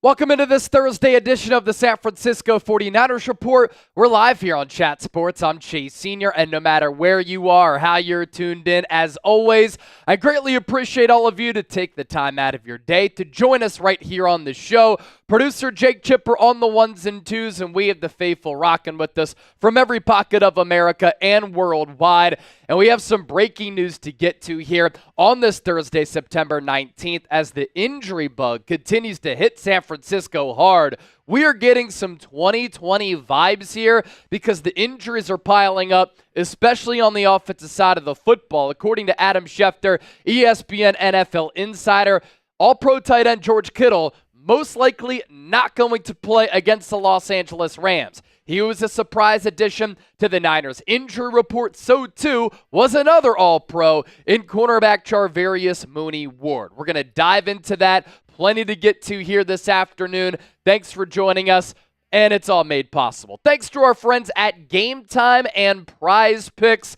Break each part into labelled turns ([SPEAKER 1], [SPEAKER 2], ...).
[SPEAKER 1] Welcome into this Thursday edition of the San Francisco 49ers Report. We're live here on Chat Sports. I'm Chase Sr., and no matter where you are or how you're tuned in, as always, I greatly appreciate all of you to take the time out of your day to join us right here on the show. Producer Jake Chipper on the ones and twos, and we have the faithful rocking with us from every pocket of America and worldwide. And we have some breaking news to get to here on this Thursday, September 19th, as the injury bug continues to hit San Francisco hard. We are getting some 2020 vibes here because the injuries are piling up, especially on the offensive side of the football. According to Adam Schefter, ESPN NFL insider, All-Pro tight end George Kittle most likely not going to play against the Los Angeles Rams. He was a surprise addition to the Niners injury report. So too was another All-Pro in cornerback Charvarius Mooney-Ward. We're going to dive into that. Plenty to get to here this afternoon. Thanks for joining us, and it's all made possible thanks to our friends at GameTime and PrizePicks.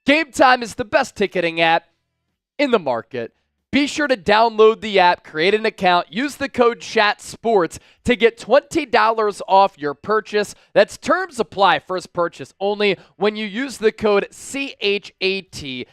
[SPEAKER 1] GameTime is the best ticketing app in the market. Be sure to download the app, create an account, use the code CHATSPORTS to get $20 off your purchase. That's terms apply, first purchase only when you use the code CHATSPORTS.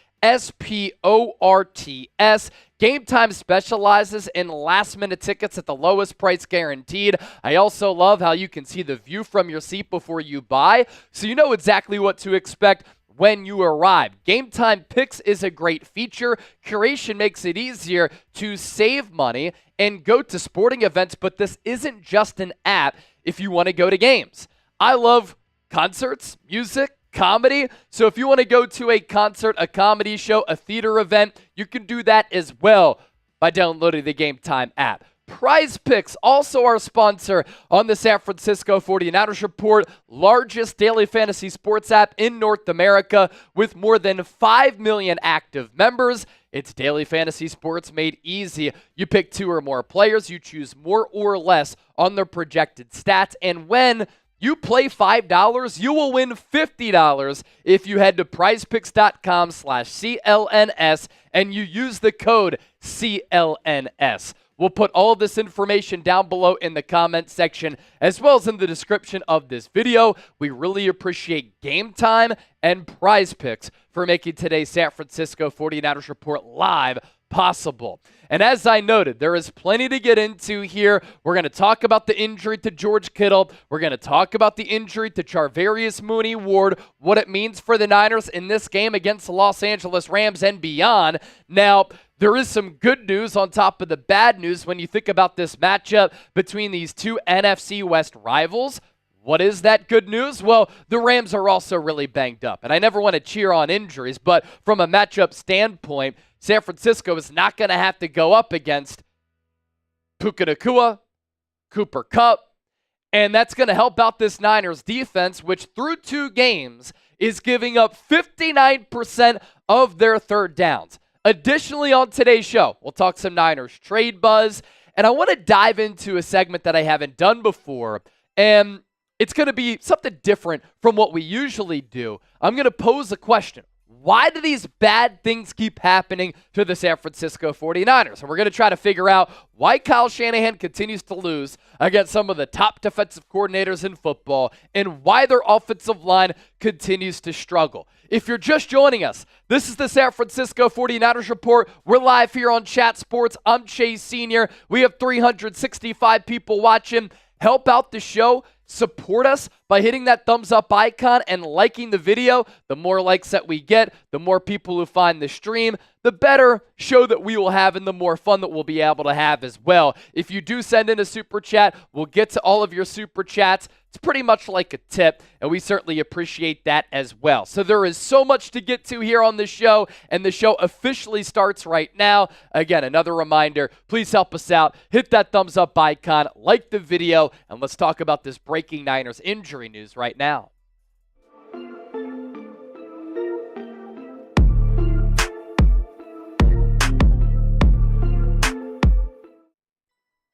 [SPEAKER 1] GameTime specializes in last-minute tickets at the lowest price guaranteed. I also love how you can see the view from your seat before you buy, so you know exactly what to expect when you arrive. GameTime Picks is a great feature. Curation makes it easier to save money and go to sporting events, but this isn't just an app if you want to go to games. I love concerts, music, comedy. So if you want to go to a concert, a comedy show, a theater event, you can do that as well by downloading the GameTime app. PrizePicks, also our sponsor on the San Francisco 49ers Report, largest daily fantasy sports app in North America with more than 5 million active members. It's daily fantasy sports made easy. You pick 2 or more players, you choose more or less on their projected stats, and when you play $5, you will win $50 if you head to prizepicks.com/CLNS and you use the code CLNS. We'll put all of this information down below in the comment section as well as in the description of this video. We really appreciate GameTime and PrizePicks for making today's San Francisco 49ers Report live possible. And as I noted, there is plenty to get into here. We're going to talk about the injury to George Kittle. We're going to talk about the injury to Charvarius Mooney-Ward, what it means for the Niners in this game against the Los Angeles Rams and beyond. Now, there is some good news on top of the bad news when you think about this matchup between these two NFC West rivals. What is that good news? Well, the Rams are also really banged up. And I never want to cheer on injuries, but from a matchup standpoint, San Francisco is not going to have to go up against Puka Nacua, Cooper Kupp, and that's going to help out this Niners defense, which through 2 games is giving up 59% of their third downs. Additionally, on today's show, we'll talk some Niners trade buzz, and I want to dive into a segment that I haven't done before, and it's going to be something different from what we usually do. I'm going to pose a question. Why do these bad things keep happening to the San Francisco 49ers? And we're going to try to figure out why Kyle Shanahan continues to lose against some of the top defensive coordinators in football and why their offensive line continues to struggle. If you're just joining us, this is the San Francisco 49ers Report. We're live here on Chat Sports. I'm Chase Sr. We have 365 people watching. Help out the show. Support us by hitting that thumbs up icon and liking the video. The more likes that we get, the more people who find the stream, the better show that we will have and the more fun that we'll be able to have as well. If you do send in a super chat, we'll get to all of your super chats. It's pretty much like a tip, and we certainly appreciate that as well. So there is so much to get to here on the show, and the show officially starts right now. Again, another reminder, please help us out. Hit that thumbs up icon, like the video, and let's talk about this breaking Niners injury news right now.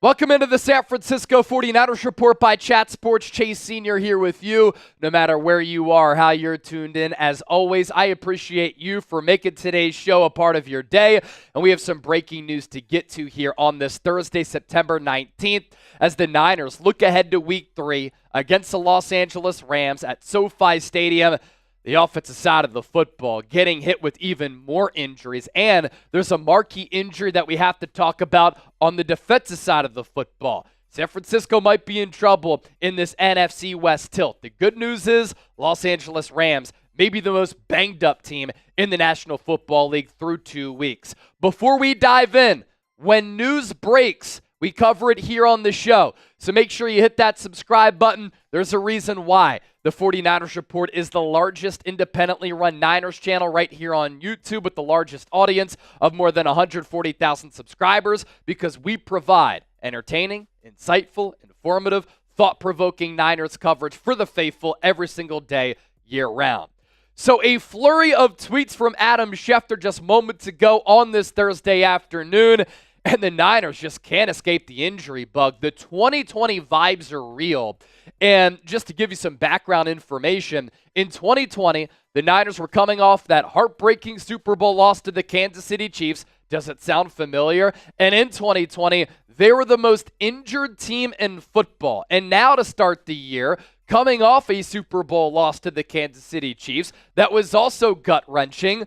[SPEAKER 1] Welcome into the San Francisco 49ers Report by Chat Sports. Chase Sr. here with you, no matter where you are, how you're tuned in. As always, I appreciate you for making today's show a part of your day. And we have some breaking news to get to here on this Thursday, September 19th, as the Niners look ahead to Week 3 against the Los Angeles Rams at SoFi Stadium. The offensive side of the football getting hit with even more injuries. And there's a marquee injury that we have to talk about on the defensive side of the football. San Francisco might be in trouble in this NFC West tilt. The good news is Los Angeles Rams may be the most banged up team in the National Football League through 2 weeks. Before we dive in, when news breaks, we cover it here on the show. So make sure you hit that subscribe button. There's a reason why. The 49ers Report is the largest independently run Niners channel right here on YouTube with the largest audience of more than 140,000 subscribers because we provide entertaining, insightful, informative, thought-provoking Niners coverage for the faithful every single day, year-round. So a flurry of tweets from Adam Schefter just moments ago on this Thursday afternoon. And the Niners just can't escape the injury bug. The 2020 vibes are real. And just to give you some background information, in 2020, the Niners were coming off that heartbreaking Super Bowl loss to the Kansas City Chiefs. Does it sound familiar? And in 2020, they were the most injured team in football. And now to start the year, coming off a Super Bowl loss to the Kansas City Chiefs, that was also gut-wrenching.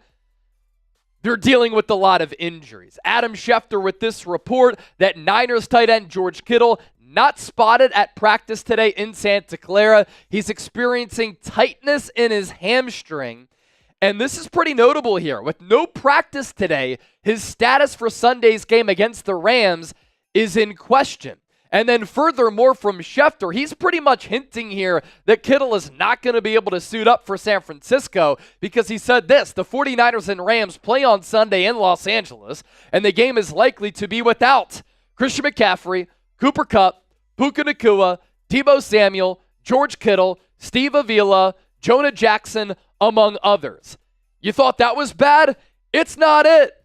[SPEAKER 1] They're dealing with a lot of injuries. Adam Schefter with this report that Niners tight end George Kittle not spotted at practice today in Santa Clara. He's experiencing tightness in his hamstring. And this is pretty notable here. With no practice today, his status for Sunday's game against the Rams is in question. And then furthermore from Schefter, he's pretty much hinting here that Kittle is not going to be able to suit up for San Francisco because he said this: the 49ers and Rams play on Sunday in Los Angeles, and the game is likely to be without Christian McCaffrey, Cooper Kupp, Puka Nacua, Deebo Samuel, George Kittle, Steve Avila, Jonah Jackson, among others. You thought that was bad? It's not it.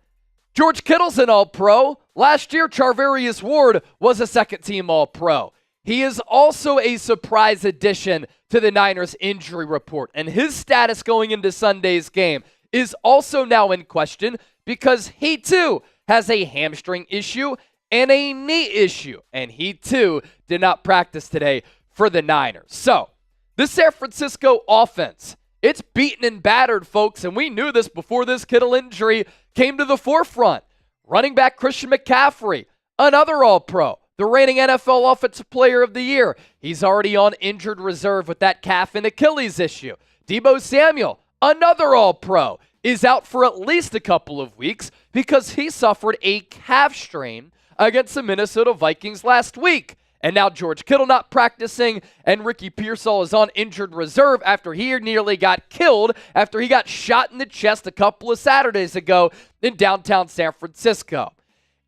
[SPEAKER 1] George Kittle's an All-Pro. Last year, Charvarius Ward was a second-team All-Pro. He is also a surprise addition to the Niners injury report, and his status going into Sunday's game is also now in question because he, too, has a hamstring issue and a knee issue, and he, too, did not practice today for the Niners. So, the San Francisco offense, it's beaten and battered, folks, and we knew this before this Kittle injury came to the forefront. Running back Christian McCaffrey, another All-Pro, the reigning NFL Offensive Player of the Year. He's already on injured reserve with that calf and Achilles issue. Deebo Samuel, another All-Pro, is out for at least a couple of weeks because he suffered a calf strain against the Minnesota Vikings last week. And now George Kittle not practicing, and Ricky Pearsall is on injured reserve after he nearly got killed after he got shot in the chest a couple of Saturdays ago in downtown San Francisco.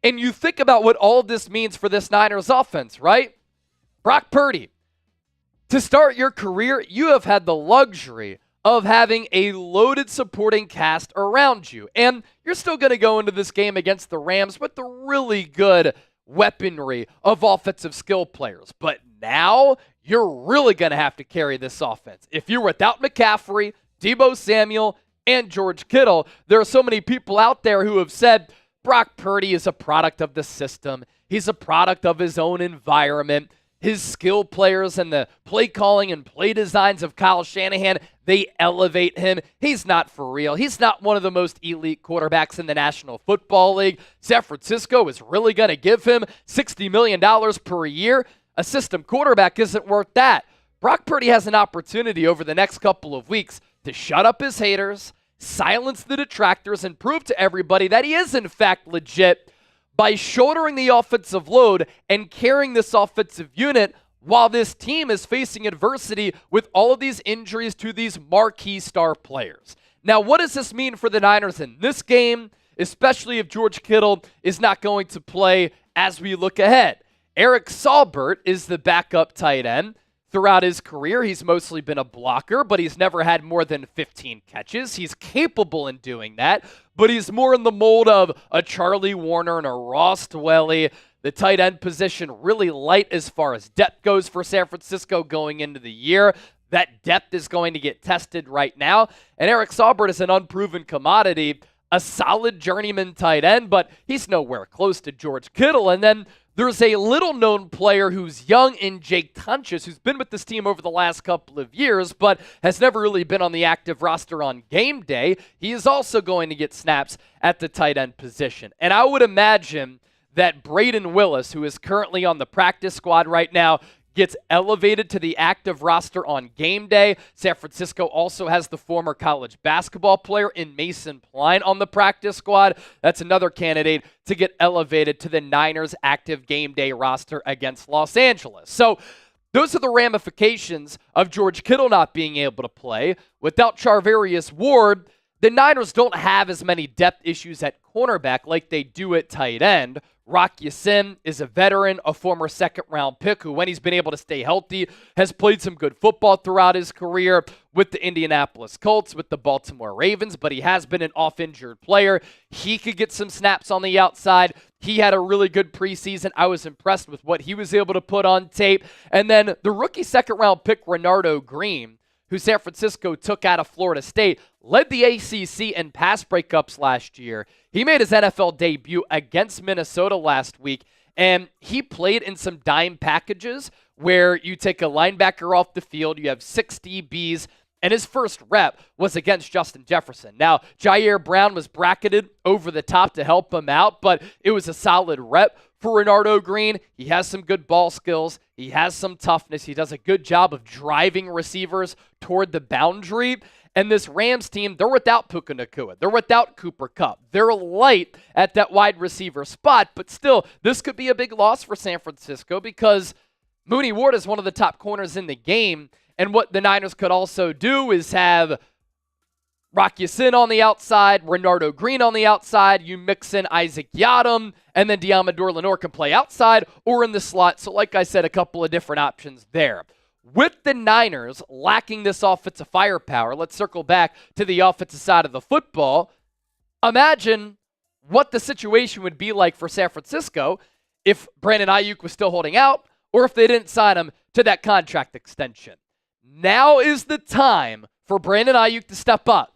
[SPEAKER 1] And you think about what all of this means for this Niners offense, right? Brock Purdy, to start your career, you have had the luxury of having a loaded supporting cast around you. And you're still going to go into this game against the Rams with the really good weaponry of offensive skill players. But now you're really going to have to carry this offense. If you're without McCaffrey, Deebo Samuel, and George Kittle, there are so many people out there who have said Brock Purdy is a product of the system. He's a product of his own environment. His skill players and the play calling and play designs of Kyle Shanahan, they elevate him. He's not for real. He's not one of the most elite quarterbacks in the National Football League. San Francisco is really going to give him $60 million per year. A system quarterback isn't worth that. Brock Purdy has an opportunity over the next couple of weeks to shut up his haters, silence the detractors, and prove to everybody that he is in fact legit by shouldering the offensive load and carrying this offensive unit while this team is facing adversity with all of these injuries to these marquee star players. Now, what does this mean for the Niners in this game, especially if George Kittle is not going to play as we look ahead? Eric Saubert is the backup tight end. Throughout his career, he's mostly been a blocker, but he's never had more than 15 catches. He's capable in doing that, but he's more in the mold of a Charlie Warner and a Ross Dwelly. The tight end position really light as far as depth goes for San Francisco going into the year. That depth is going to get tested right now. And Eric Saubert is an unproven commodity, a solid journeyman tight end, but he's nowhere close to George Kittle. And then there's a little-known player who's young in Jake Tunches, who's been with this team over the last couple of years, but has never really been on the active roster on game day. He is also going to get snaps at the tight end position. And I would imagine that Braden Willis, who is currently on the practice squad right now, gets elevated to the active roster on game day. San Francisco also has the former college basketball player in Mason Pline on the practice squad. That's another candidate to get elevated to the Niners active game day roster against Los Angeles. So those are the ramifications of George Kittle not being able to play. Without Charvarius Ward, the Niners don't have as many depth issues at cornerback like they do at tight end. Rock Ya-Sin is a veteran, a former second-round pick who, when he's been able to stay healthy, has played some good football throughout his career with the Indianapolis Colts, with the Baltimore Ravens, but he has been an off-injured player. He could get some snaps on the outside. He had a really good preseason. I was impressed with what he was able to put on tape. And then the rookie second-round pick, Renardo Green, who San Francisco took out of Florida State, led the ACC in pass breakups last year. He made his NFL debut against Minnesota last week, and he played in some dime packages where you take a linebacker off the field, you have 6 DBs, and his first rep was against Justin Jefferson. Now, Jair Brown was bracketed over the top to help him out, but it was a solid rep for Renardo Green. He has some good ball skills. He has some toughness. He does a good job of driving receivers toward the boundary. And this Rams team, they're without Puka Nacua. They're without Cooper Kupp. They're light at that wide receiver spot, but still, this could be a big loss for San Francisco because Mooney Ward is one of the top corners in the game. And what the Niners could also do is have Rock Ya-Sin on the outside, Renardo Green on the outside. You mix in Isaac Yiadom, and then Diamador Lenore can play outside or in the slot. So like I said, a couple of different options there. With the Niners lacking this offensive firepower, let's circle back to the offensive side of the football. Imagine what the situation would be like for San Francisco if Brandon Aiyuk was still holding out or if they didn't sign him to that contract extension. Now is the time for Brandon Aiyuk to step up.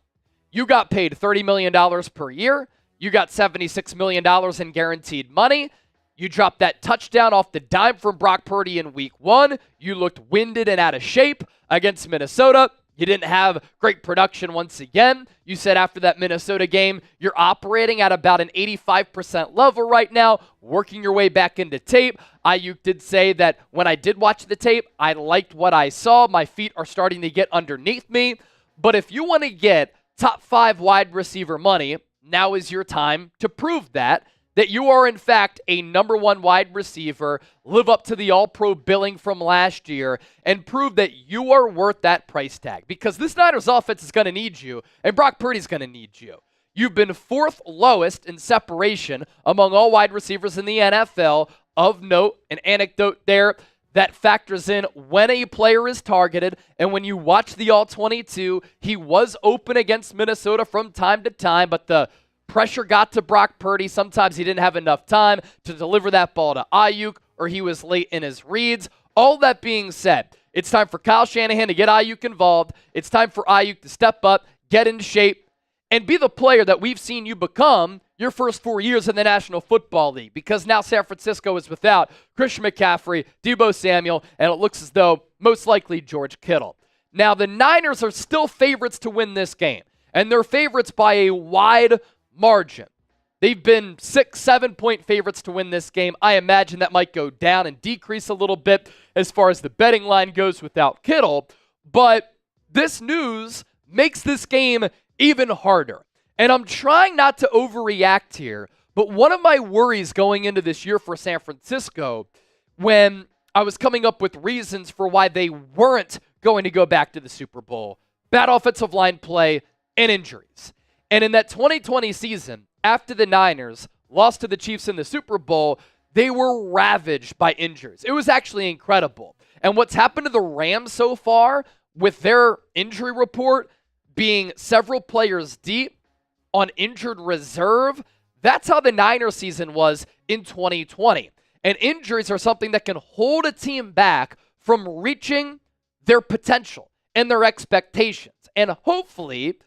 [SPEAKER 1] You got paid $30 million per year. You got $76 million in guaranteed money. You dropped that touchdown off the dime from Brock Purdy in week 1. You looked winded and out of shape against Minnesota. You didn't have great production once again. You said after that Minnesota game, you're operating at about an 85% level right now, working your way back into tape. Aiyuk did say that when I did watch the tape, I liked what I saw. My feet are starting to get underneath me. But if you want to get top 5 wide receiver money, now is your time to prove that you are in fact a number 1 wide receiver, live up to the all-pro billing from last year, and prove that you are worth that price tag. Because this Niners offense is going to need you, and Brock Purdy's going to need you. You've been 4th lowest in separation among all wide receivers in the NFL. Of note, an anecdote there that factors in when a player is targeted, and when you watch the All-22, he was open against Minnesota from time to time, but the pressure got to Brock Purdy. Sometimes he didn't have enough time to deliver that ball to Aiyuk, or he was late in his reads. All that being said, it's time for Kyle Shanahan to get Aiyuk involved. It's time for Aiyuk to step up, get in shape, and be the player that we've seen you become your first 4 years in the National Football League. Because now San Francisco is without Christian McCaffrey, Deebo Samuel, and it looks as though most likely George Kittle. Now, the Niners are still favorites to win this game, and they're favorites by a wide margin. They've been 6-7 point favorites to win this game. I imagine that might go down and decrease a little bit as far as the betting line goes without Kittle. But this news makes this game even harder. And I'm trying not to overreact here, but one of my worries going into this year for San Francisco, when I was coming up with reasons for why they weren't going to go back to the Super Bowl, bad offensive line play and injuries. And in that 2020 season, after the Niners lost to the Chiefs in the Super Bowl, they were ravaged by injuries. It was actually incredible. And what's happened to the Rams so far, with their injury report being several players deep on injured reserve, that's how the Niners season was in 2020. And injuries are something that can hold a team back from reaching their potential and their expectations. And hopefully,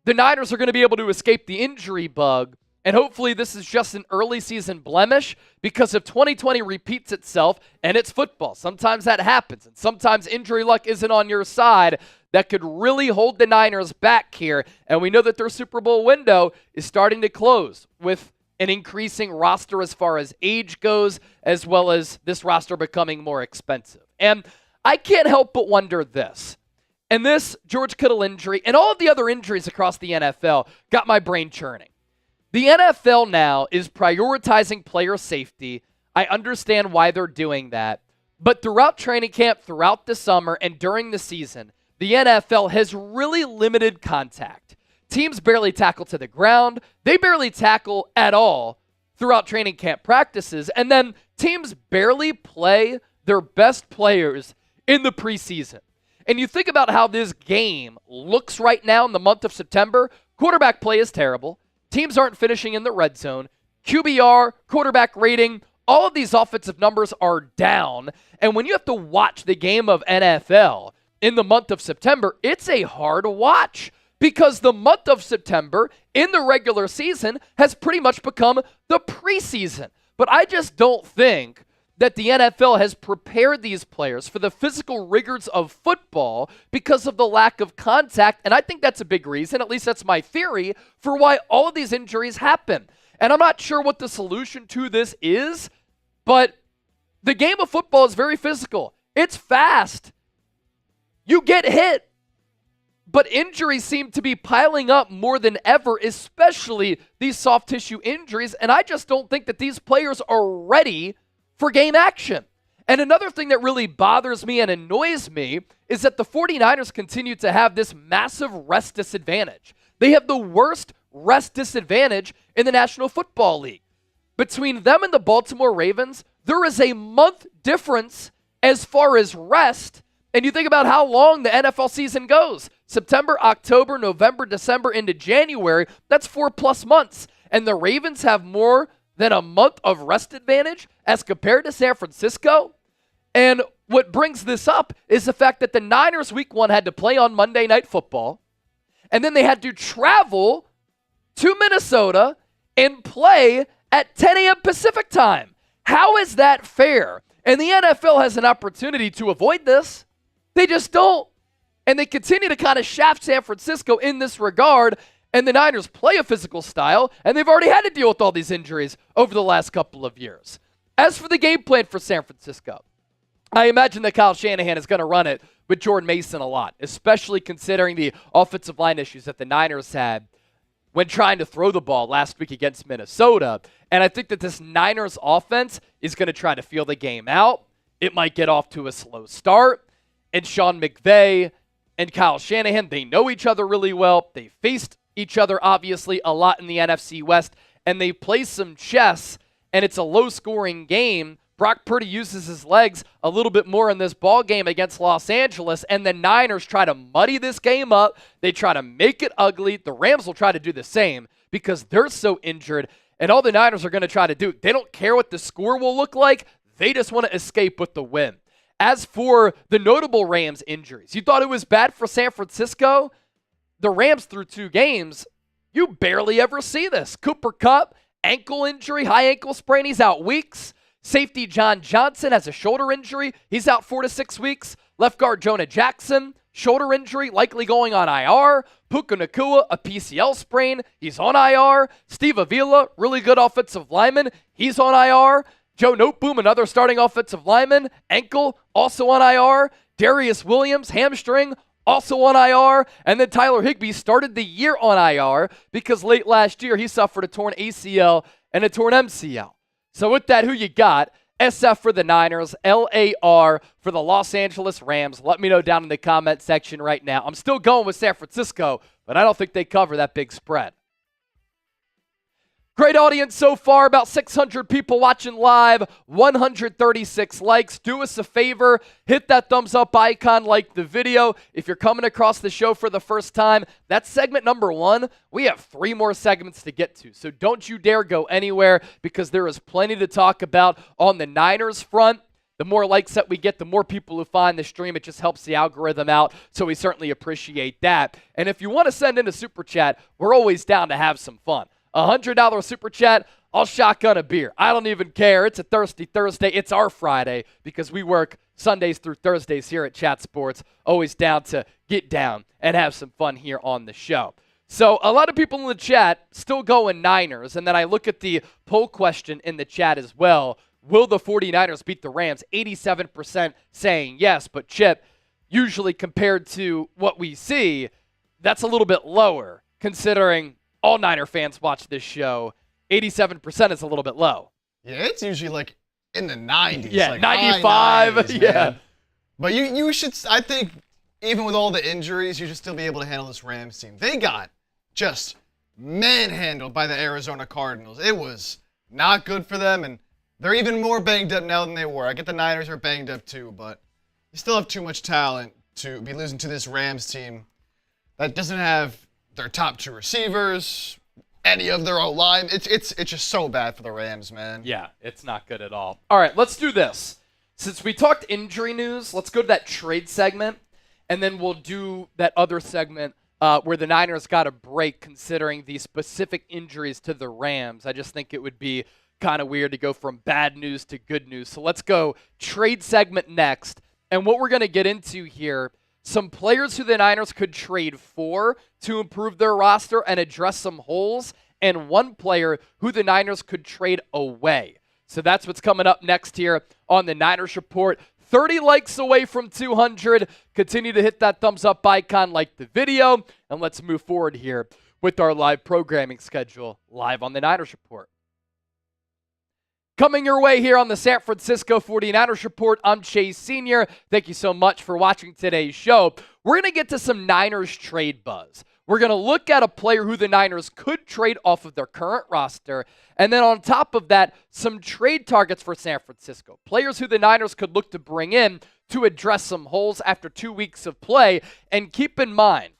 [SPEAKER 1] the Niners are going to be able to escape the injury bug. And hopefully this is just an early season blemish, because if 2020 repeats itself, and it's football, sometimes that happens, and sometimes injury luck isn't on your side, that could really hold the Niners back here. And we know that their Super Bowl window is starting to close with an increasing roster as far as age goes, as well as this roster becoming more expensive. And I can't help but wonder this. And this George Kittle injury and all of the other injuries across the NFL got my brain churning. The NFL now is prioritizing player safety. I understand why they're doing that. But throughout training camp, throughout the summer, and during the season, the NFL has really limited contact. Teams barely tackle to the ground. They barely tackle at all throughout training camp practices. And then teams barely play their best players in the preseason. And you think about how this game looks right now in the month of September. Quarterback play is terrible. Teams aren't finishing in the red zone. QBR, quarterback rating, all of these offensive numbers are down. And when you have to watch the game of NFL in the month of September, it's a hard watch, because the month of September in the regular season has pretty much become the preseason. But I just don't think that the NFL has prepared these players for the physical rigors of football because of the lack of contact. And I think that's a big reason, at least that's my theory, for why all of these injuries happen. And I'm not sure what the solution to this is, but the game of football is very physical. It's fast. You get hit. But injuries seem to be piling up more than ever, especially these soft tissue injuries. And I just don't think that these players are ready for game action. And another thing that really bothers me and annoys me is that the 49ers continue to have this massive rest disadvantage. They have the worst rest disadvantage in the National Football League. Between them and the Baltimore Ravens, there is a month difference as far as rest. And you think about how long the NFL season goes. September, October, November, December, into January. That's 4+ months. And the Ravens have more than a month of rest advantage as compared to San Francisco. And what brings this up is the fact that the Niners week 1 had to play on Monday Night Football, and then they had to travel to Minnesota and play at 10 a.m. Pacific time. How is that fair? And the NFL has an opportunity to avoid this. They just don't. And they continue to kind of shaft San Francisco in this regard. And the Niners play a physical style, and they've already had to deal with all these injuries over the last couple of years. As for the game plan for San Francisco, I imagine that Kyle Shanahan is going to run it with Jordan Mason a lot, especially considering the offensive line issues that the Niners had when trying to throw the ball last week against Minnesota. And I think that this Niners offense is going to try to feel the game out. It might get off to a slow start. And Sean McVay and Kyle Shanahan, they know each other really well. They faced each other, obviously, a lot in the NFC West. And they play some chess, and it's a low-scoring game. Brock Purdy uses his legs a little bit more in this ball game against Los Angeles, and the Niners try to muddy this game up. They try to make it ugly. The Rams will try to do the same because they're so injured, and all the Niners are going to try to do, they don't care what the score will look like. They just want to escape with the win. As for the notable Rams injuries, you thought it was bad for San Francisco? The Rams through 2 games, you barely ever see this. Cooper Kupp, ankle injury, high ankle sprain, he's out weeks. Safety John Johnson has a shoulder injury. He's out 4 to 6 weeks. Left guard Jonah Jackson, shoulder injury, likely going on IR. Puka Nacua, a PCL sprain. He's on IR. Steve Avila, really good offensive lineman. He's on IR. Joe Noteboom, another starting offensive lineman. Ankle, also on IR. Darius Williams, hamstring, also on IR. And then Tyler Higbee started the year on IR because late last year he suffered a torn ACL and a torn MCL. So with that, who you got? SF for the Niners, LAR for the Los Angeles Rams. Let me know down in the comment section right now. I'm still going with San Francisco, but I don't think they cover that big spread. Great audience so far, about 600 people watching live, 136 likes. Do us a favor, hit that thumbs up icon, like the video. If you're coming across the show for the first time, that's segment number 1. We have 3 more segments to get to, so don't you dare go anywhere because there is plenty to talk about on the Niners front. The more likes that we get, the more people who find the stream. It just helps the algorithm out, so we certainly appreciate that. And if you want to send in a super chat, we're always down to have some fun. $100 super chat, I'll shotgun a beer. I don't even care. It's a Thirsty Thursday. It's our Friday because we work Sundays through Thursdays here at Chat Sports. Always down to get down and have some fun here on the show. So a lot of people in the chat still going Niners. And then I look at the poll question in the chat as well. Will the 49ers beat the Rams? 87% saying yes. But Chip, usually compared to what we see, that's a little bit lower considering all Niner fans watch this show. 87% is a little bit low.
[SPEAKER 2] Yeah, it's usually like in the 90s.
[SPEAKER 1] Yeah,
[SPEAKER 2] like
[SPEAKER 1] 95.
[SPEAKER 2] 90s,
[SPEAKER 1] yeah.
[SPEAKER 2] But you should, I think, even with all the injuries, you should still be able to handle this Rams team. They got just manhandled by the Arizona Cardinals. It was not good for them, and they're even more banged up now than they were. I get the Niners are banged up too, but you still have too much talent to be losing to this Rams team that doesn't have their top 2 receivers, any of their O-line. It's just so bad for the Rams, man.
[SPEAKER 1] Yeah, it's not good at all. All right, let's do this. Since we talked injury news, let's go to that trade segment, and then we'll do that other segment where the Niners got a break considering the specific injuries to the Rams. I just think it would be kind of weird to go from bad news to good news. So let's go trade segment next. And what we're going to get into here, some players who the Niners could trade for to improve their roster and address some holes, and one player who the Niners could trade away. So that's what's coming up next here on the Niners Report. 30 likes away from 200. Continue to hit that thumbs up icon, like the video, and let's move forward here with our live programming schedule live on the Niners Report. Coming your way here on the San Francisco 49ers Report, I'm Chase Sr. Thank you so much for watching today's show. We're going to get to some Niners trade buzz. We're going to look at a player who the Niners could trade off of their current roster, and then on top of that, some trade targets for San Francisco. Players who the Niners could look to bring in to address some holes after 2 weeks of play. And keep in mind,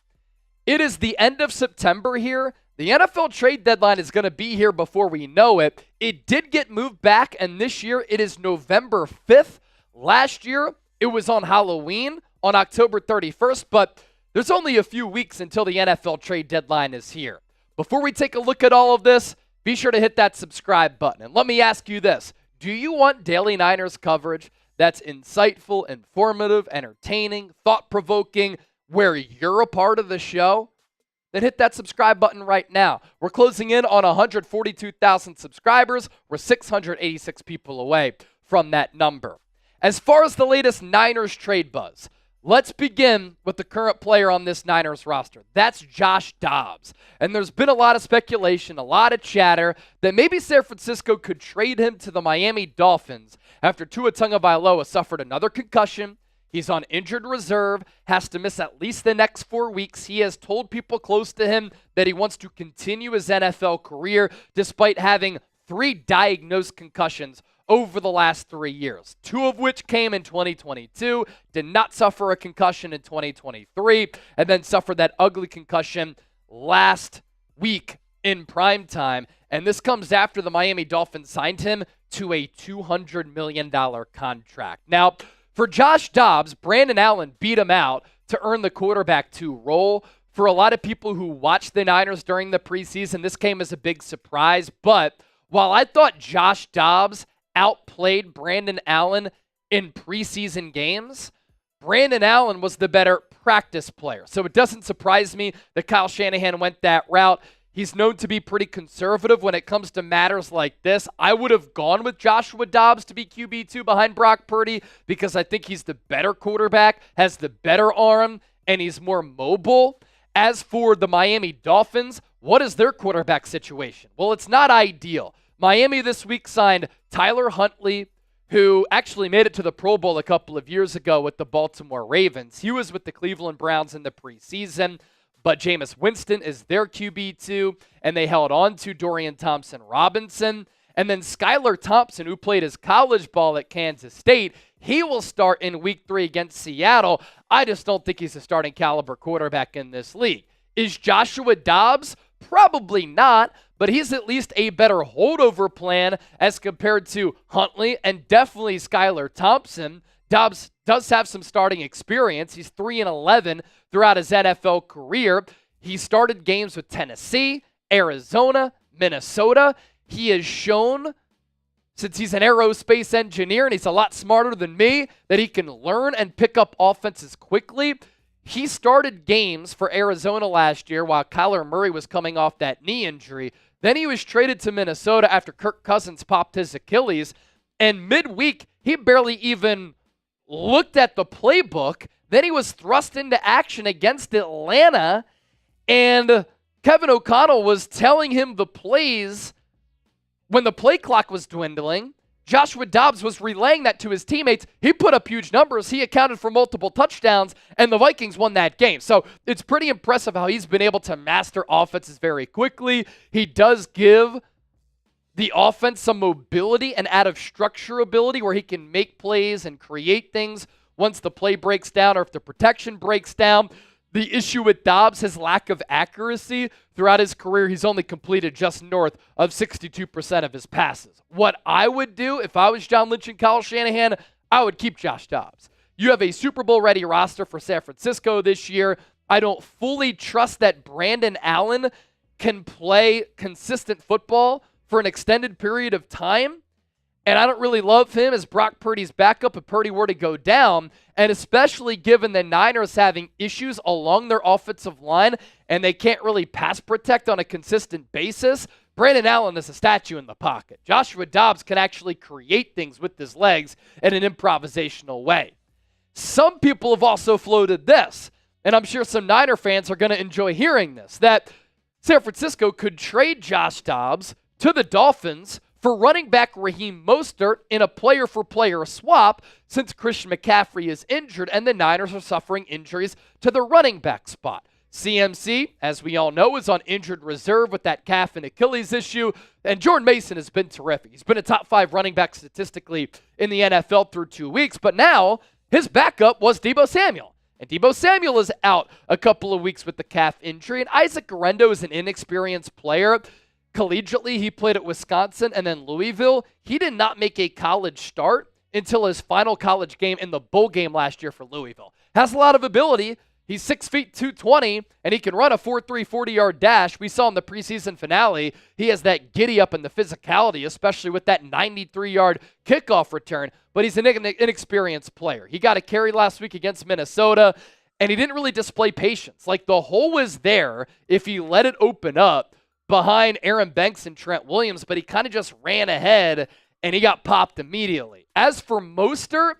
[SPEAKER 1] it is the end of September here. The NFL trade deadline is going to be here before we know it. It did get moved back, and this year it is November 5th. Last year, it was on Halloween on October 31st, but there's only a few weeks until the NFL trade deadline is here. Before we take a look at all of this, be sure to hit that subscribe button. And let me ask you this. Do you want daily Niners coverage that's insightful, informative, entertaining, thought-provoking, where you're a part of the show? Then hit that subscribe button right now. We're closing in on 142,000 subscribers. We're 686 people away from that number. As far as the latest Niners trade buzz, let's begin with the current player on this Niners roster. That's Josh Dobbs. And there's been a lot of speculation, a lot of chatter that maybe San Francisco could trade him to the Miami Dolphins after Tua Tagovailoa suffered another concussion. He's on injured reserve, has to miss at least the next 4 weeks. He has told people close to him that he wants to continue his NFL career despite having 3 diagnosed concussions over the last 3 years, 2 of which came in 2022, did not suffer a concussion in 2023, and then suffered that ugly concussion last week in prime time. And this comes after the Miami Dolphins signed him to a $200 million contract. Now, for Josh Dobbs, Brandon Allen beat him out to earn the quarterback 2 role. For a lot of people who watched the Niners during the preseason, this came as a big surprise. But while I thought Josh Dobbs outplayed Brandon Allen in preseason games, Brandon Allen was the better practice player. So it doesn't surprise me that Kyle Shanahan went that route. He's known to be pretty conservative when it comes to matters like this. I would have gone with Joshua Dobbs to be QB2 behind Brock Purdy because I think he's the better quarterback, has the better arm, and he's more mobile. As for the Miami Dolphins, what is their quarterback situation? Well, it's not ideal. Miami this week signed Tyler Huntley, who actually made it to the Pro Bowl a couple of years ago with the Baltimore Ravens. He was with the Cleveland Browns in the preseason. but Jameis Winston is their QB2, and they held on to Dorian Thompson-Robinson. And then Skylar Thompson, who played his college ball at Kansas State, he will start in Week 3 against Seattle. I just don't think he's a starting caliber quarterback in this league. Is Joshua Dobbs? Probably not, but he's at least a better holdover plan as compared to Huntley and definitely Skylar Thompson. Dobbs does have some starting experience. He's 3-11 throughout his NFL career. He started games with Tennessee, Arizona, Minnesota. He has shown, since he's an aerospace engineer and he's a lot smarter than me, that he can learn and pick up offenses quickly. He started games for Arizona last year while Kyler Murray was coming off that knee injury. Then he was traded to Minnesota after Kirk Cousins popped his Achilles. And midweek, he barely even looked at the playbook. Then he was thrust into action against Atlanta. And Kevin O'Connell was telling him the plays when the play clock was dwindling. Joshua Dobbs was relaying that to his teammates. He put up huge numbers. He accounted for multiple touchdowns, and the Vikings won that game. So it's pretty impressive how he's been able to master offenses very quickly. He does give the offense some mobility and out of structure ability where he can make plays and create things once the play breaks down or if the protection breaks down. The issue with Dobbs, his lack of accuracy. Throughout his career, he's only completed just north of 62% of his passes. What I would do if I was John Lynch and Kyle Shanahan, I would keep Josh Dobbs. You have a Super Bowl ready roster for San Francisco this year. I don't fully trust that Brandon Allen can play consistent football for an extended period of time. And I don't really love him as Brock Purdy's backup if Purdy were to go down, and especially given the Niners having issues along their offensive line and they can't really pass protect on a consistent basis. Brandon Allen is a statue in the pocket. Joshua Dobbs can actually create things with his legs in an improvisational way. Some people have also floated this, and I'm sure some Niner fans are going to enjoy hearing this, that San Francisco could trade Josh Dobbs to the Dolphins for running back Raheem Mostert in a player-for-player swap since Christian McCaffrey is injured and the Niners are suffering injuries to the running back spot. CMC, as we all know, is on injured reserve with that calf and Achilles issue, and Jordan Mason has been terrific. He's been a top 5 running back statistically in the NFL through 2 weeks, but now his backup was Deebo Samuel. And Deebo Samuel is out a couple of weeks with the calf injury, and Isaac Guerendo is an inexperienced player. Collegiately, he played at Wisconsin and then Louisville. He did not make a college start until his final college game in the bowl game last year for Louisville. Has a lot of ability. He's 6 feet 220, and he can run a 4.3 40-yard dash. We saw in the preseason finale, he has that giddy up in the physicality, especially with that 93-yard kickoff return. But he's an inexperienced player. He got a carry last week against Minnesota, and he didn't really display patience. Like, the hole was there if he let it open up behind Aaron Banks and Trent Williams, but he kind of just ran ahead and he got popped immediately. As for Mostert,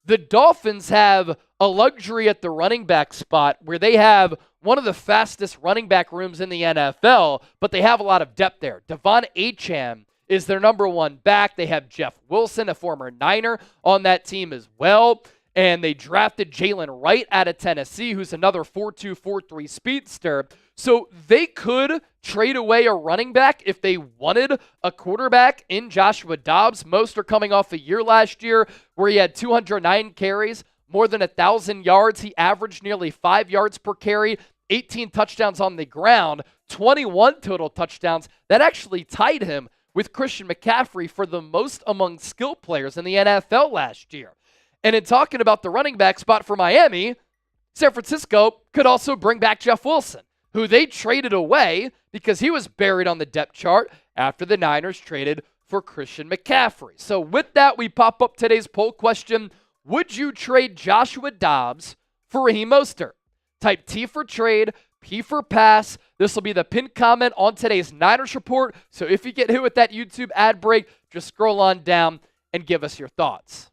[SPEAKER 1] the Dolphins have a luxury at the running back spot where they have one of the fastest running back rooms in the NFL, but they have a lot of depth there. Devon Achane is their number 1 back. They have Jeff Wilson, a former Niner, on that team as well. And they drafted Jalen Wright out of Tennessee, who's another 4.2, 4.3 speedster. So they could trade away a running back if they wanted a quarterback in Joshua Dobbs. Most are coming off a year last year where he had 209 carries, more than 1,000 yards. He averaged nearly 5 yards per carry, 18 touchdowns on the ground, 21 total touchdowns. That actually tied him with Christian McCaffrey for the most among skill players in the NFL last year. And in talking about the running back spot for Miami, San Francisco could also bring back Jeff Wilson, who they traded away because he was buried on the depth chart after the Niners traded for Christian McCaffrey. So with that, we pop up today's poll question. Would you trade Joshua Dobbs for Raheem Mostert? Type T for trade, P for pass. This will be the pinned comment on today's Niners report. So if you get hit with that YouTube ad break, just scroll on down and give us your thoughts.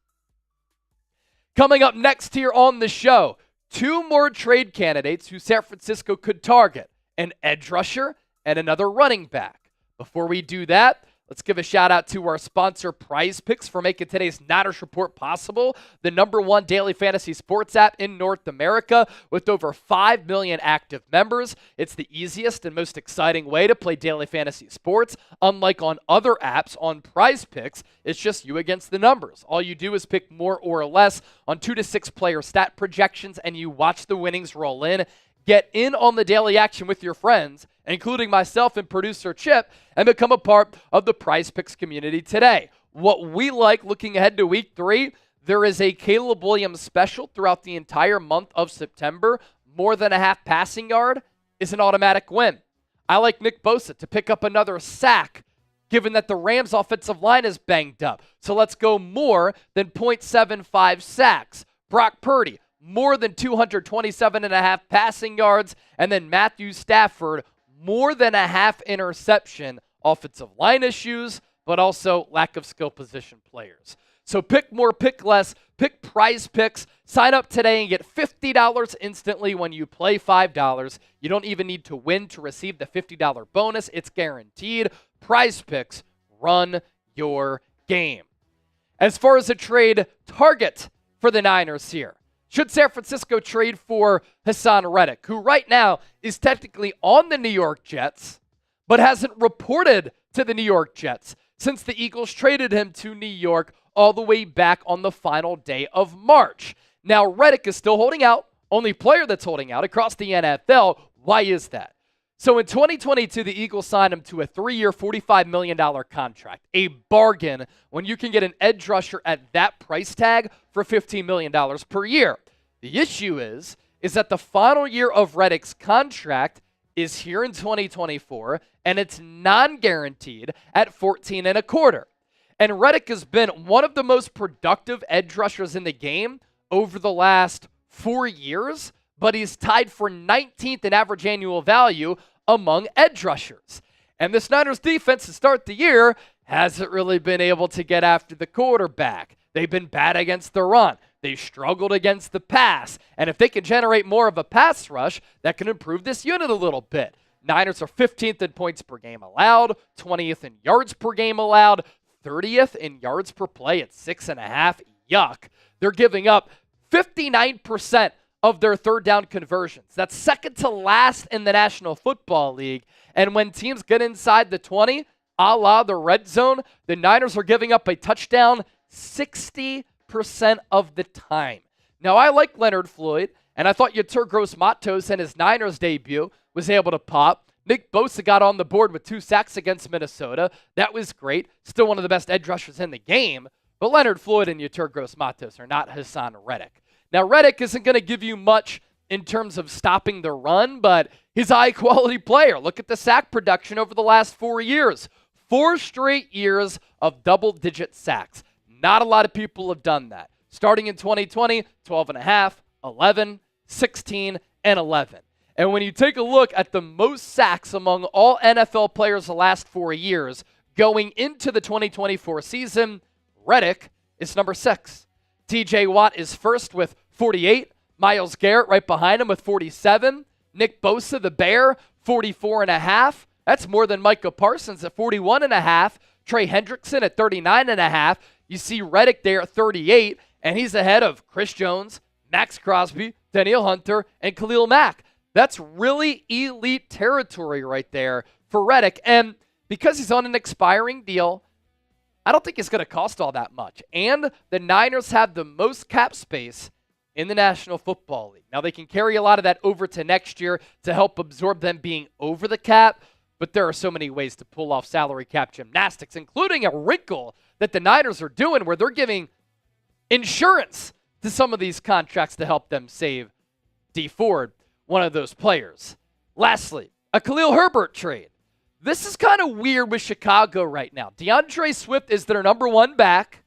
[SPEAKER 1] Coming up next here on the show, 2 more trade candidates who San Francisco could target, an edge rusher and another running back. Before we do that, Let's give a shout out to our sponsor, PrizePicks, for making today's Niners Report possible. The #1 daily fantasy sports app in North America with over 5 million active members. It's the easiest and most exciting way to play daily fantasy sports. Unlike on other apps, on PrizePicks, it's just you against the numbers. All you do is pick more or less on 2 to 6 player stat projections, and you watch the winnings roll in. Get in on the daily action with your friends, including myself and producer Chip, and become a part of the PrizePicks community today. What we like looking ahead to week 3, there is a Caleb Williams special throughout the entire month of September. More than a half passing yard is an automatic win. I like Nick Bosa to pick up another sack, given that the Rams' offensive line is banged up. So let's go more than 0.75 sacks. Brock Purdy, more than 227.5 passing yards. And then Matthew Stafford, more than a half interception. Offensive line issues, but also lack of skill position players. So pick more, pick less, pick PrizePicks. Sign up today and get $50 instantly when you play $5. You don't even need to win to receive the $50 bonus. It's guaranteed. PrizePicks, run your game. As far as a trade target for the Niners here, should San Francisco trade for Haason Reddick, who right now is technically on the New York Jets, but hasn't reported to the New York Jets since the Eagles traded him to New York all the way back on the final day of March. Now, Reddick is still holding out, only player that's holding out across the NFL. Why is that? So in 2022, the Eagles signed him to a 3-year, $45 million contract, a bargain when you can get an edge rusher at that price tag for $15 million per year. The issue is that the final year of Reddick's contract is here in 2024, and it's non-guaranteed at 14.25. And Reddick has been one of the most productive edge rushers in the game over the last 4 years, but he's tied for 19th in average annual value among edge rushers. And this Niners defense to start the year hasn't really been able to get after the quarterback. They've been bad against the run. They struggled against the pass. And if they can generate more of a pass rush, that can improve this unit a little bit. Niners are 15th in points per game allowed, 20th in yards per game allowed, 30th in yards per play at 6.5. Yuck. They're giving up 59% of their third down conversions. That's second to last in the National Football League. And when teams get inside the 20, a la the red zone, the Niners are giving up a touchdown 60% of the time. Now, I like Leonard Floyd, and I thought Yetur Gross-Matos in his Niners debut was able to pop. Nick Bosa got on the board with 2 sacks against Minnesota. That was great. Still one of the best edge rushers in the game. But Leonard Floyd and Yetur Gross-Matos are not Haason Reddick. Now, Reddick isn't going to give you much in terms of stopping the run, but he's a high-quality player. Look at the sack production over the last 4 years. 4 straight years of double-digit sacks. Not a lot of people have done that. Starting in 2020, 12.5, 11, 16, and 11. And when you take a look at the most sacks among all NFL players the last 4 years, going into the 2024 season, Reddick is number 6. TJ Watt is first with 48. Myles Garrett right behind him with 47. Nick Bosa, the Bear, 44.5. That's more than Micah Parsons at 41.5. Trey Hendrickson at 39.5. You see Reddick there at 38, and he's ahead of Chris Jones, Max Crosby, Danielle Hunter, and Khalil Mack. That's really elite territory right there for Reddick. And because he's on an expiring deal, I don't think it's going to cost all that much. And the Niners have the most cap space in the National Football League. Now, they can carry a lot of that over to next year to help absorb them being over the cap, but there are so many ways to pull off salary cap gymnastics, including a wrinkle that the Niners are doing where they're giving insurance to some of these contracts to help them save D Ford, one of those players. Lastly, a Khalil Herbert trade. This is kind of weird with Chicago right now. DeAndre Swift is their number 1 back.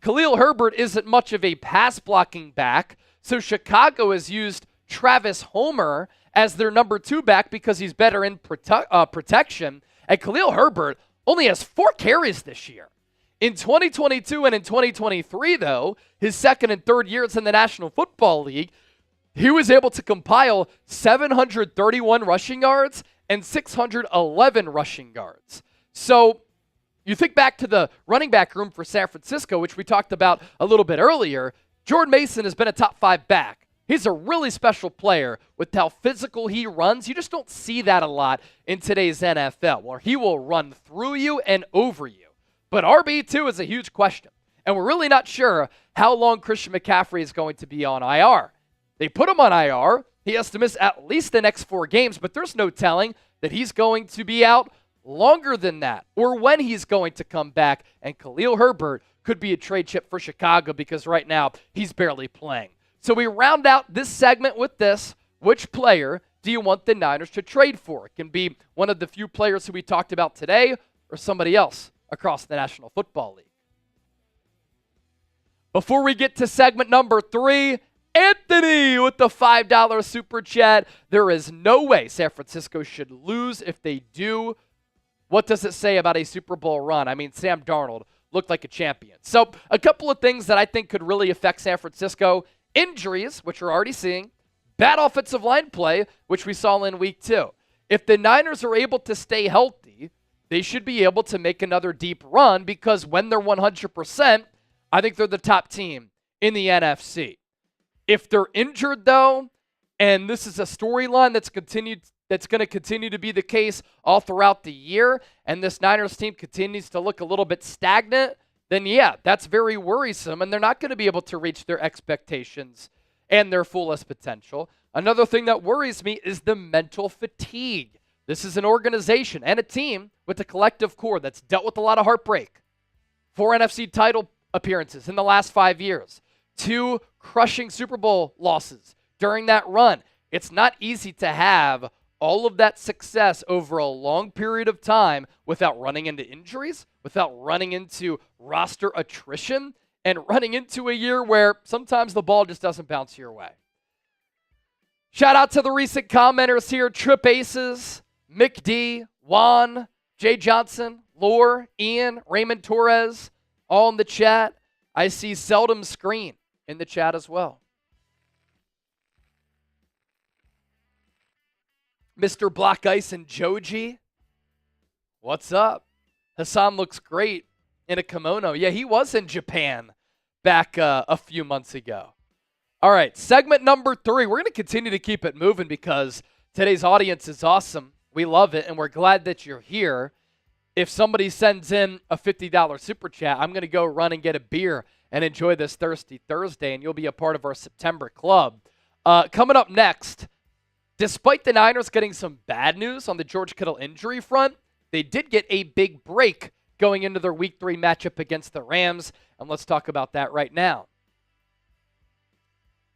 [SPEAKER 1] Khalil Herbert isn't much of a pass-blocking back, so Chicago has used Travis Homer as their number 2 back because he's better in protection. And Khalil Herbert only has 4 carries this year. In 2022 and in 2023, though, his second and third years in the National Football League, he was able to compile 731 rushing yards and 611 rushing yards. So You think back to the running back room for San Francisco, which we talked about a little bit earlier. Jordan Mason has been a top 5 back. He's a really special player with how physical he runs. You just don't see that a lot in today's NFL, where he will run through you and over you. But RB2 is a huge question, and we're really not sure how long Christian McCaffrey is going to be on IR. They put him on IR. He has to miss at least the next 4 games, but there's no telling that he's going to be out longer than that or when he's going to come back. And Khalil Herbert could be a trade chip for Chicago because right now he's barely playing. So we round out this segment with this. Which player do you want the Niners to trade for? It can be one of the few players who we talked about today or somebody else across the National Football League. Before we get to segment number 3, Anthony with the $5 super chat. There is no way San Francisco should lose. If they do, what does it say about a Super Bowl run? I mean, Sam Darnold looked like a champion. So a couple of things that I think could really affect San Francisco. Injuries, which we're already seeing. Bad offensive line play, which we saw in week 2. If the Niners are able to stay healthy, they should be able to make another deep run because when they're 100%, I think they're the top team in the NFC. If they're injured, though, and this is a storyline that's going to continue to be the case all throughout the year, and this Niners team continues to look a little bit stagnant, then yeah, that's very worrisome, and they're not going to be able to reach their expectations and their fullest potential. Another thing that worries me is the mental fatigue. This is an organization and a team with a collective core that's dealt with a lot of heartbreak. 4 NFC title appearances in the last 5 years. 2 crushing Super Bowl losses during that run. It's not easy to have all of that success over a long period of time without running into injuries, without running into roster attrition, and running into a year where sometimes the ball just doesn't bounce your way. Shout out to the recent commenters here. Trip Aces, Mick D, Juan, Jay Johnson, Lore, Ian, Raymond Torres, all in the chat. I see Seldom Screen in the chat as well. Mr. Black Ice and Joji, what's up? Hassan looks great in a kimono. Yeah, he was in Japan back a few months ago. All right, segment number 3. We're going to continue to keep it moving because today's audience is awesome. We love it, and we're glad that you're here. If somebody sends in a $50 super chat, I'm going to go run and get a beer and enjoy this Thirsty Thursday, and you'll be a part of our September club. Coming up next, despite the Niners getting some bad news on the George Kittle injury front, they did get a big break going into their Week 3 matchup against the Rams, and let's talk about that right now.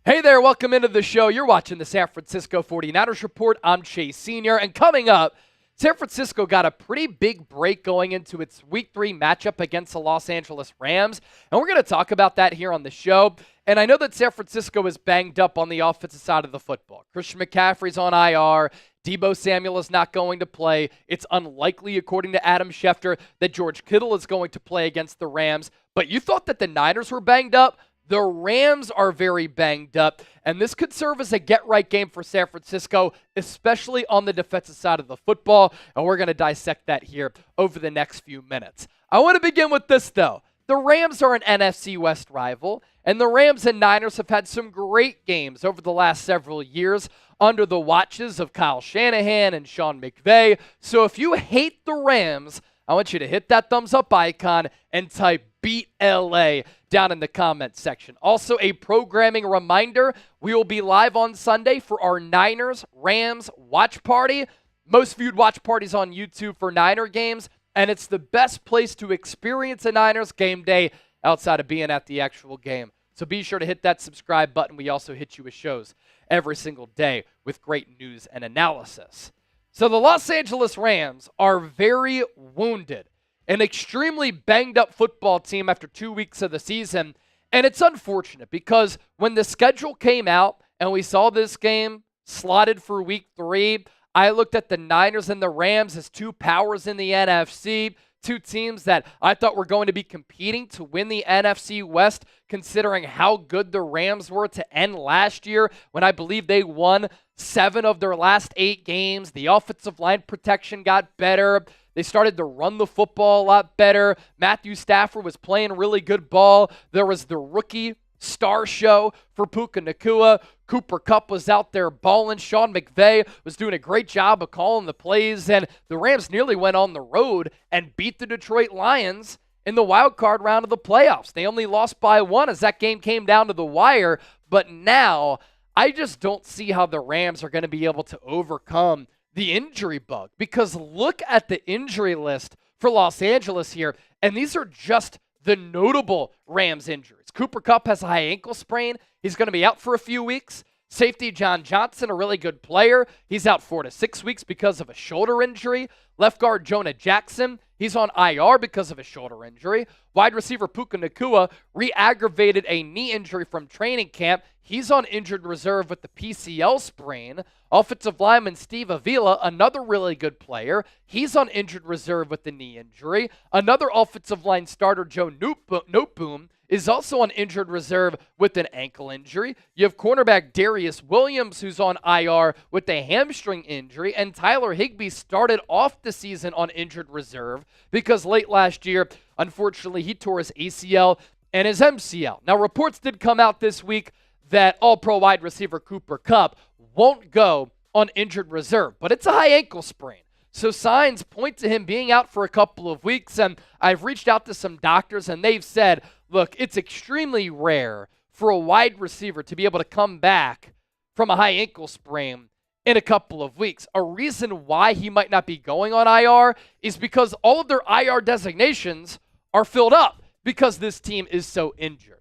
[SPEAKER 1] Hey there, welcome into the show. You're watching the San Francisco 49ers Report. I'm Chase Sr., and coming up, San Francisco got a pretty big break going into its Week 3 matchup against the Los Angeles Rams, and we're going to talk about that here on the show. And I know that San Francisco is banged up on the offensive side of the football. Christian McCaffrey's on IR. Deebo Samuel is not going to play. It's unlikely, according to Adam Schefter, that George Kittle is going to play against the Rams. But you thought that the Niners were banged up? The Rams are very banged up, and this could serve as a get-right game for San Francisco, especially on the defensive side of the football, and we're going to dissect that here over the next few minutes. I want to begin with this, though. The Rams are an NFC West rival, and the Rams and Niners have had some great games over the last several years under the watches of Kyle Shanahan and Sean McVay. So if you hate the Rams, I want you to hit that thumbs up icon and type Beat LA down in the comments section. Also, a programming reminder, we will be live on Sunday for our Niners-Rams watch party. Most viewed watch parties on YouTube for Niner games, and it's the best place to experience a Niners game day outside of being at the actual game. So be sure to hit that subscribe button. We also hit you with shows every single day with great news and analysis. So the Los Angeles Rams are very wounded. An extremely banged-up football team after 2 weeks of the season. And it's unfortunate because when the schedule came out and we saw this game slotted for Week 3, I looked at the Niners and the Rams as 2 powers in the NFC, 2 teams that I thought were going to be competing to win the NFC West, considering how good the Rams were to end last year when I believe they won 7 of their last 8 games. The offensive line protection got better. They started to run the football a lot better. Matthew Stafford was playing really good ball. There was the rookie star show for Puka Nacua. Cooper Kupp was out there balling. Sean McVay was doing a great job of calling the plays, and the Rams nearly went on the road and beat the Detroit Lions in the wild card round of the playoffs. They only lost by 1 as that game came down to the wire, but now I just don't see how the Rams are going to be able to overcome the injury bug, because look at the injury list for Los Angeles here, and these are just the notable Rams injuries. Cooper Kupp has a high ankle sprain. He's going to be out for a few weeks. Safety John Johnson, a really good player. He's out 4 to 6 weeks because of a shoulder injury. Left guard Jonah Jackson, he's on IR because of a shoulder injury. Wide receiver Puka Nacua re-aggravated a knee injury from training camp. He's on injured reserve with the PCL sprain. Offensive lineman Steve Avila, another really good player. He's on injured reserve with the knee injury. Another offensive line starter, Joe Noteboom, is also on injured reserve with an ankle injury. You have cornerback Darius Williams, who's on IR with a hamstring injury, and Tyler Higbee started off the season on injured reserve because late last year, unfortunately, he tore his ACL and his MCL. Now, reports did come out this week that All-Pro wide receiver Cooper Kupp won't go on injured reserve, but it's a high ankle sprain. So signs point to him being out for a couple of weeks, and I've reached out to some doctors, and they've said, look, it's extremely rare for a wide receiver to be able to come back from a high ankle sprain in a couple of weeks. A reason why he might not be going on IR is because all of their IR designations are filled up because this team is so injured.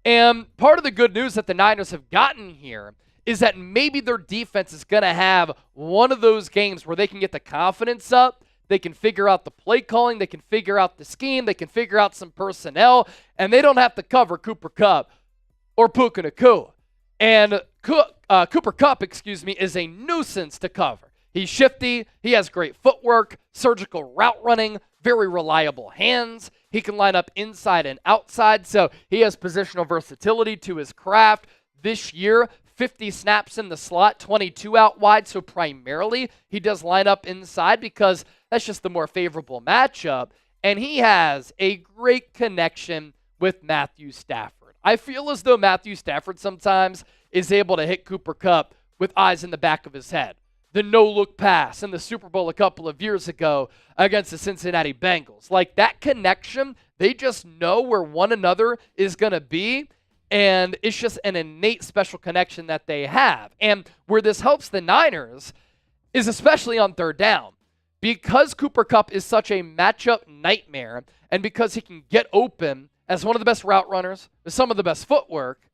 [SPEAKER 1] And part of the good news that the Niners have gotten here is that maybe their defense is going to have one of those games where they can get the confidence up, they can figure out the play calling, they can figure out the scheme, they can figure out some personnel, and they don't have to cover Cooper Kupp or Puka Nacua. And Cooper Kupp, is a nuisance to cover. He's shifty, he has great footwork, surgical route running, very reliable hands. He can line up inside and outside, so he has positional versatility to his craft. This year, 50 snaps in the slot, 22 out wide, so primarily he does line up inside because that's just the more favorable matchup, and he has a great connection with Matthew Stafford. I feel as though Matthew Stafford sometimes is able to hit Cooper Kupp with eyes in the back of his head. The no-look pass in the Super Bowl a couple of years ago against the Cincinnati Bengals. Like that connection, they just know where one another is going to be, and it's just an innate special connection that they have. And where this helps the Niners is especially on third down. Because Cooper Kupp is such a matchup nightmare, and because he can get open as one of the best route runners with some of the best footwork,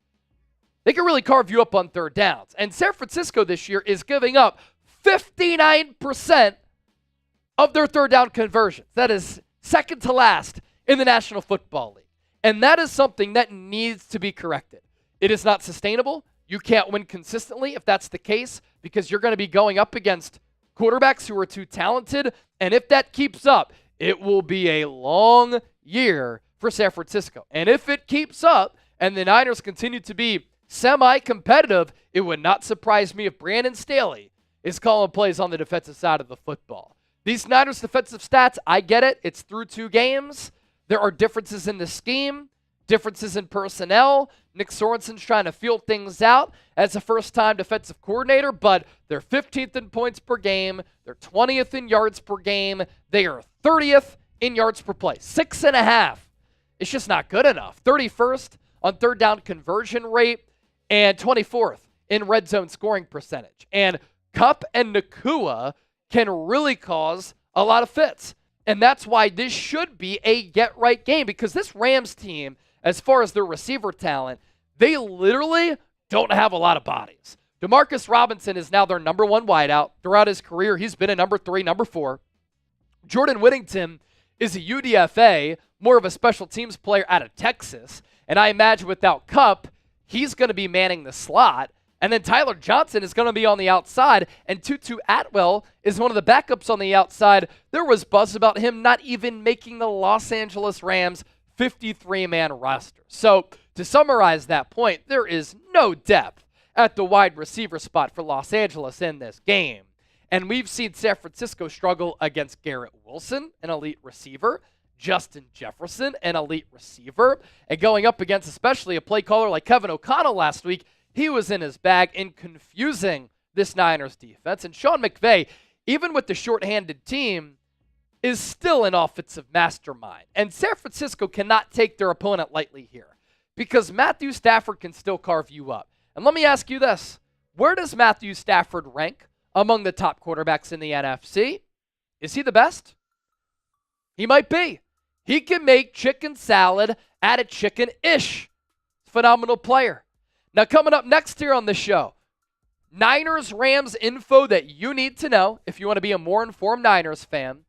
[SPEAKER 1] they can really carve you up on third downs. And San Francisco this year is giving up 59% of their third down conversions. That is second to last in the National Football League. And that is something that needs to be corrected. It is not sustainable. You can't win consistently if that's the case, because you're going to be going up against quarterbacks who are too talented. And if that keeps up, it will be a long year for San Francisco. And if it keeps up and the Niners continue to be semi-competitive, it would not surprise me if Brandon Staley is calling plays on the defensive side of the football. These Niners defensive stats, I get it. It's through 2 games. There are differences in the scheme, differences in personnel. Nick Sorensen's trying to feel things out as a first-time defensive coordinator, but they're 15th in points per game. They're 20th in yards per game. They are 30th in yards per play. 6.5. It's just not good enough. 31st on third down conversion rate and 24th in red zone scoring percentage. And Kupp and Nacua can really cause a lot of fits. And that's why this should be a get-right game, because this Rams team, as far as their receiver talent, they literally don't have a lot of bodies. Demarcus Robinson is now their number 1 wideout. Throughout his career, he's been a number 3, number 4. Jordan Whittington is a UDFA, more of a special teams player out of Texas. And I imagine without Kupp, he's going to be manning the slot. And then Tyler Johnson is going to be on the outside, and Tutu Atwell is one of the backups on the outside. There was buzz about him not even making the Los Angeles Rams 53-man roster. So to summarize that point, there is no depth at the wide receiver spot for Los Angeles in this game. And we've seen San Francisco struggle against Garrett Wilson, an elite receiver, Justin Jefferson, an elite receiver, and going up against especially a play caller like Kevin O'Connell last week, he was in his bag in confusing this Niners defense. And Sean McVay, even with the shorthanded team, is still an offensive mastermind. And San Francisco cannot take their opponent lightly here because Matthew Stafford can still carve you up. And let me ask you this. Where does Matthew Stafford rank among the top quarterbacks in the NFC? Is he the best? He might be. He can make chicken salad out of chicken-ish. Phenomenal player. Now, coming up next here on the show, Niners-Rams info that you need to know if you want to be a more informed Niners fan.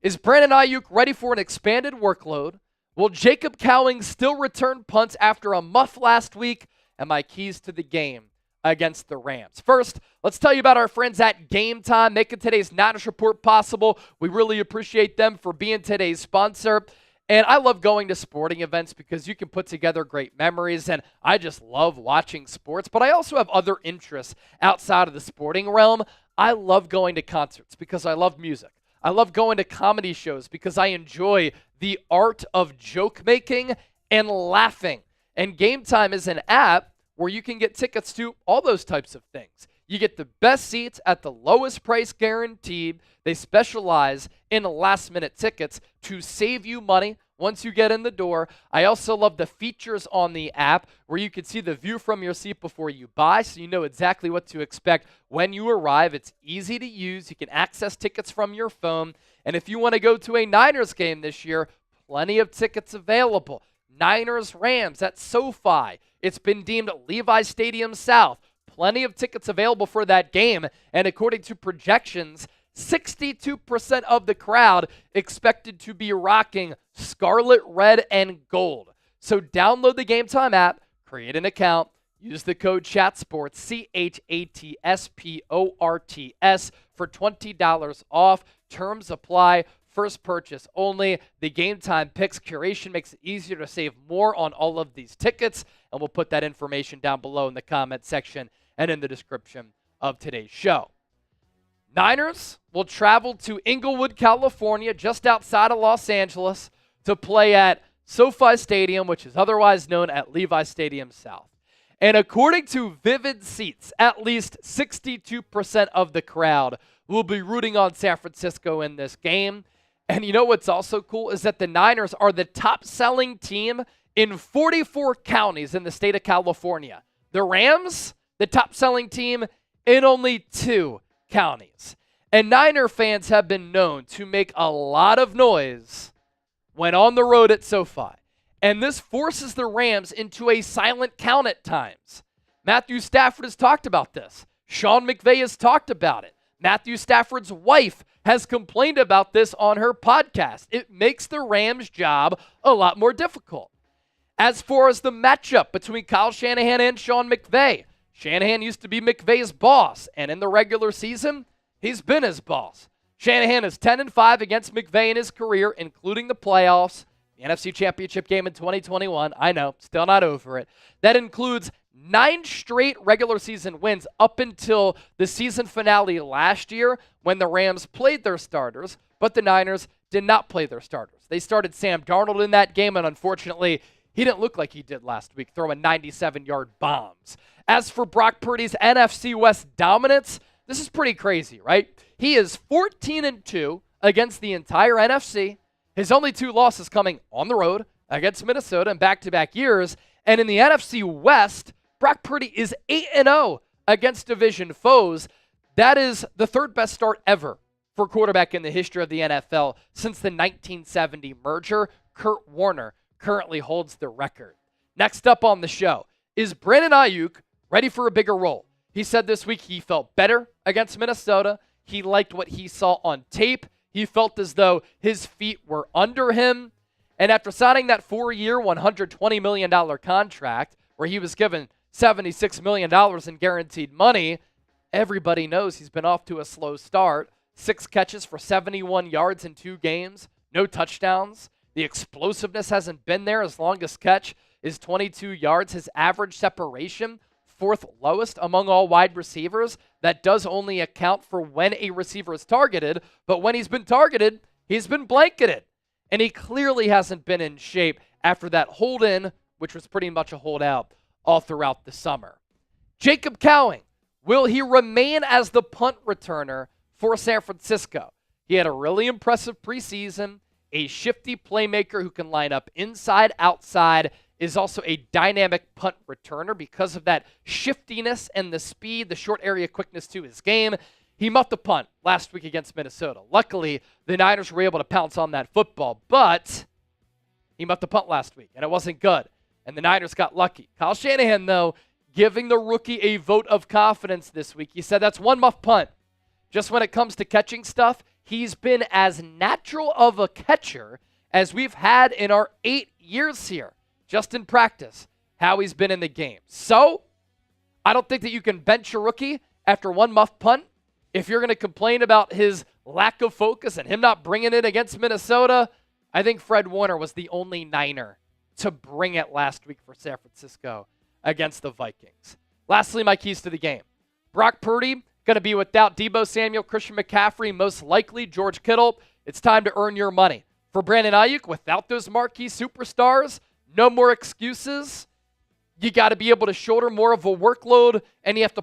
[SPEAKER 1] Is Brandon Aiyuk ready for an expanded workload? Will Jacob Cowing still return punts after a muff last week? And my keys to the game against the Rams. First, let's tell you about our friends at GameTime, making today's Niners Report possible. We really appreciate them for being today's sponsor. And I love going to sporting events because you can put together great memories, and I just love watching sports. But I also have other interests outside of the sporting realm. I love going to concerts because I love music. I love going to comedy shows because I enjoy the art of joke making and laughing. And GameTime is an app where you can get tickets to all those types of things. You get the best seats at the lowest price guaranteed. They specialize in last-minute tickets to save you money once you get in the door. I also love the features on the app where you can see the view from your seat before you buy, so you know exactly what to expect when you arrive. It's easy to use. You can access tickets from your phone. And if you want to go to a Niners game this year, plenty of tickets available. Niners-Rams at SoFi. It's been deemed Levi Stadium South. Plenty of tickets available for that game. And according to projections, 62% of the crowd expected to be rocking scarlet, red, and gold. So download the GameTime app, create an account, use the code CHATSPORTS, CHATSPORTS, for $20 off. Terms apply. First purchase only. The GameTime Picks curation makes it easier to save more on all of these tickets, and we'll put that information down below in the comment section and in the description of today's show. Niners will travel to Inglewood, California, just outside of Los Angeles, to play at SoFi Stadium, which is otherwise known as Levi Stadium South. And according to Vivid Seats, at least 62% of the crowd will be rooting on San Francisco in this game. And you know what's also cool is that the Niners are the top-selling team in 44 counties in the state of California. The Rams, the top-selling team in only 2 counties. And Niner fans have been known to make a lot of noise when on the road at SoFi. And this forces the Rams into a silent count at times. Matthew Stafford has talked about this. Sean McVay has talked about it. Matthew Stafford's wife has complained about this on her podcast. It makes the Rams' job a lot more difficult. As far as the matchup between Kyle Shanahan and Sean McVay, Shanahan used to be McVay's boss, and in the regular season, he's been his boss. Shanahan is 10-5 against McVay in his career, including the playoffs, the NFC Championship game in 2021. I know, still not over it. That includes 9 straight regular season wins up until the season finale last year when the Rams played their starters, but the Niners did not play their starters. They started Sam Darnold in that game, and unfortunately, he didn't look like he did last week, throwing 97-yard bombs. As for Brock Purdy's NFC West dominance, this is pretty crazy, right? He is 14-2 against the entire NFC. His only 2 losses coming on the road against Minnesota in back-to-back years. And in the NFC West, Brock Purdy is 8-0 against division foes. That is the 3rd best start ever for quarterback in the history of the NFL since the 1970 merger. Kurt Warner currently holds the record. Next up on the show, is Brandon Aiyuk ready for a bigger role? He said this week he felt better against Minnesota. He liked what he saw on tape. He felt as though his feet were under him. And after signing that 4-year, $120 million contract where he was given $76 million in guaranteed money, everybody knows he's been off to a slow start. 6 catches for 71 yards in 2 games, no touchdowns. The explosiveness hasn't been there. His longest catch is 22 yards. His average separation, fourth lowest among all wide receivers. That does only account for when a receiver is targeted, but when he's been targeted, he's been blanketed. And he clearly hasn't been in shape after that hold-in, which was pretty much a holdout all throughout the summer. Jacob Cowing, will he remain as the punt returner for San Francisco? He had a really impressive preseason, a shifty playmaker who can line up inside, outside, is also a dynamic punt returner because of that shiftiness and the speed, the short area quickness to his game. He muffed the punt last week against Minnesota. Luckily, the Niners were able to pounce on that football, but he muffed the punt last week, and it wasn't good, and the Niners got lucky. Kyle Shanahan, though, giving the rookie a vote of confidence this week. He said that's one muff punt. Just when it comes to catching stuff, he's been as natural of a catcher as we've had in our 8 years here, just in practice, how he's been in the game. So, I don't think that you can bench a rookie after one muff punt. If you're going to complain about his lack of focus and him not bringing it against Minnesota, I think Fred Warner was the only Niner to bring it last week for San Francisco against the Vikings. Lastly, my keys to the game. Brock Purdy going to be without Deebo Samuel, Christian McCaffrey, most likely George Kittle. It's time to earn your money. For Brandon Aiyuk, without those marquee superstars, no more excuses. You got to be able to shoulder more of a workload, and you have to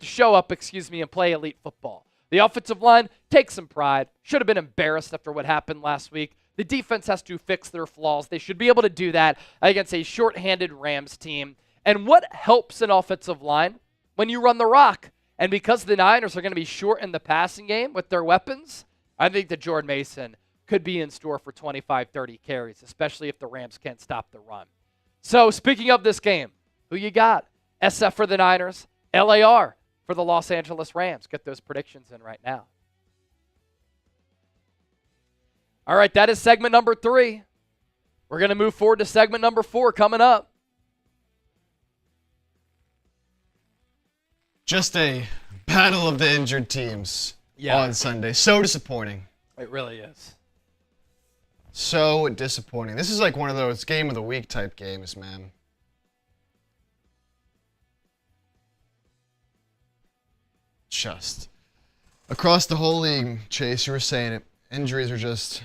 [SPEAKER 1] show up, and play elite football. The offensive line, take some pride. Should have been embarrassed after what happened last week. The defense has to fix their flaws. They should be able to do that against a shorthanded Rams team. And what helps an offensive line? When you run the rock. And because the Niners are going to be short in the passing game with their weapons, I think that Jordan Mason could be in store for 25, 30 carries, especially if the Rams can't stop the run. So speaking of this game, who you got? SF for the Niners, LAR for the Los Angeles Rams. Get those predictions in right now. All right, that is segment number 3. We're going to move forward to segment number 4 coming up.
[SPEAKER 2] Just a battle of the injured teams on Sunday. So disappointing.
[SPEAKER 1] It really is.
[SPEAKER 2] So disappointing. This is like one of those game of the week type games, man. Just across the whole league, Chase, you were saying it. Injuries are just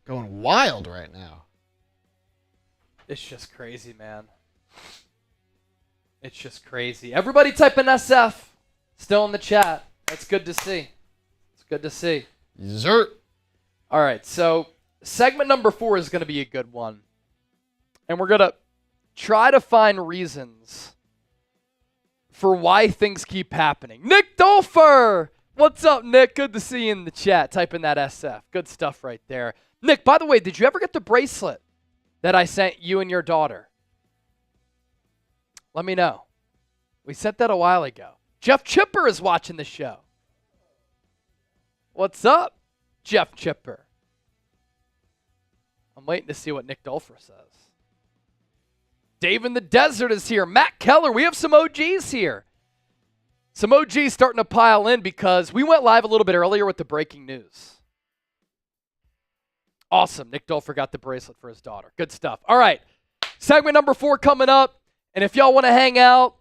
[SPEAKER 2] going wild right now.
[SPEAKER 1] It's just crazy, man. It's just crazy. Everybody typing SF. Still in the chat. That's good to see. It's good to see.
[SPEAKER 2] Zert.
[SPEAKER 1] All right, so segment number 4 is going to be a good one. And we're going to try to find reasons for why things keep happening. Nick Dolfer! What's up, Nick? Good to see you in the chat. Type in that SF. Good stuff right there. Nick, by the way, did you ever get the bracelet that I sent you and your daughter? Let me know. We sent that a while ago. Jeff Chipper is watching the show. What's up, Jeff Chipper? I'm waiting to see what Nick Dolfer says. Dave in the Desert is here. Matt Keller. We have some OGs here. Some OGs starting to pile in because we went live a little bit earlier with the breaking news. Awesome. Nick Dolfer got the bracelet for his daughter. Good stuff. All right. Segment number 4 coming up. And if y'all want to hang out,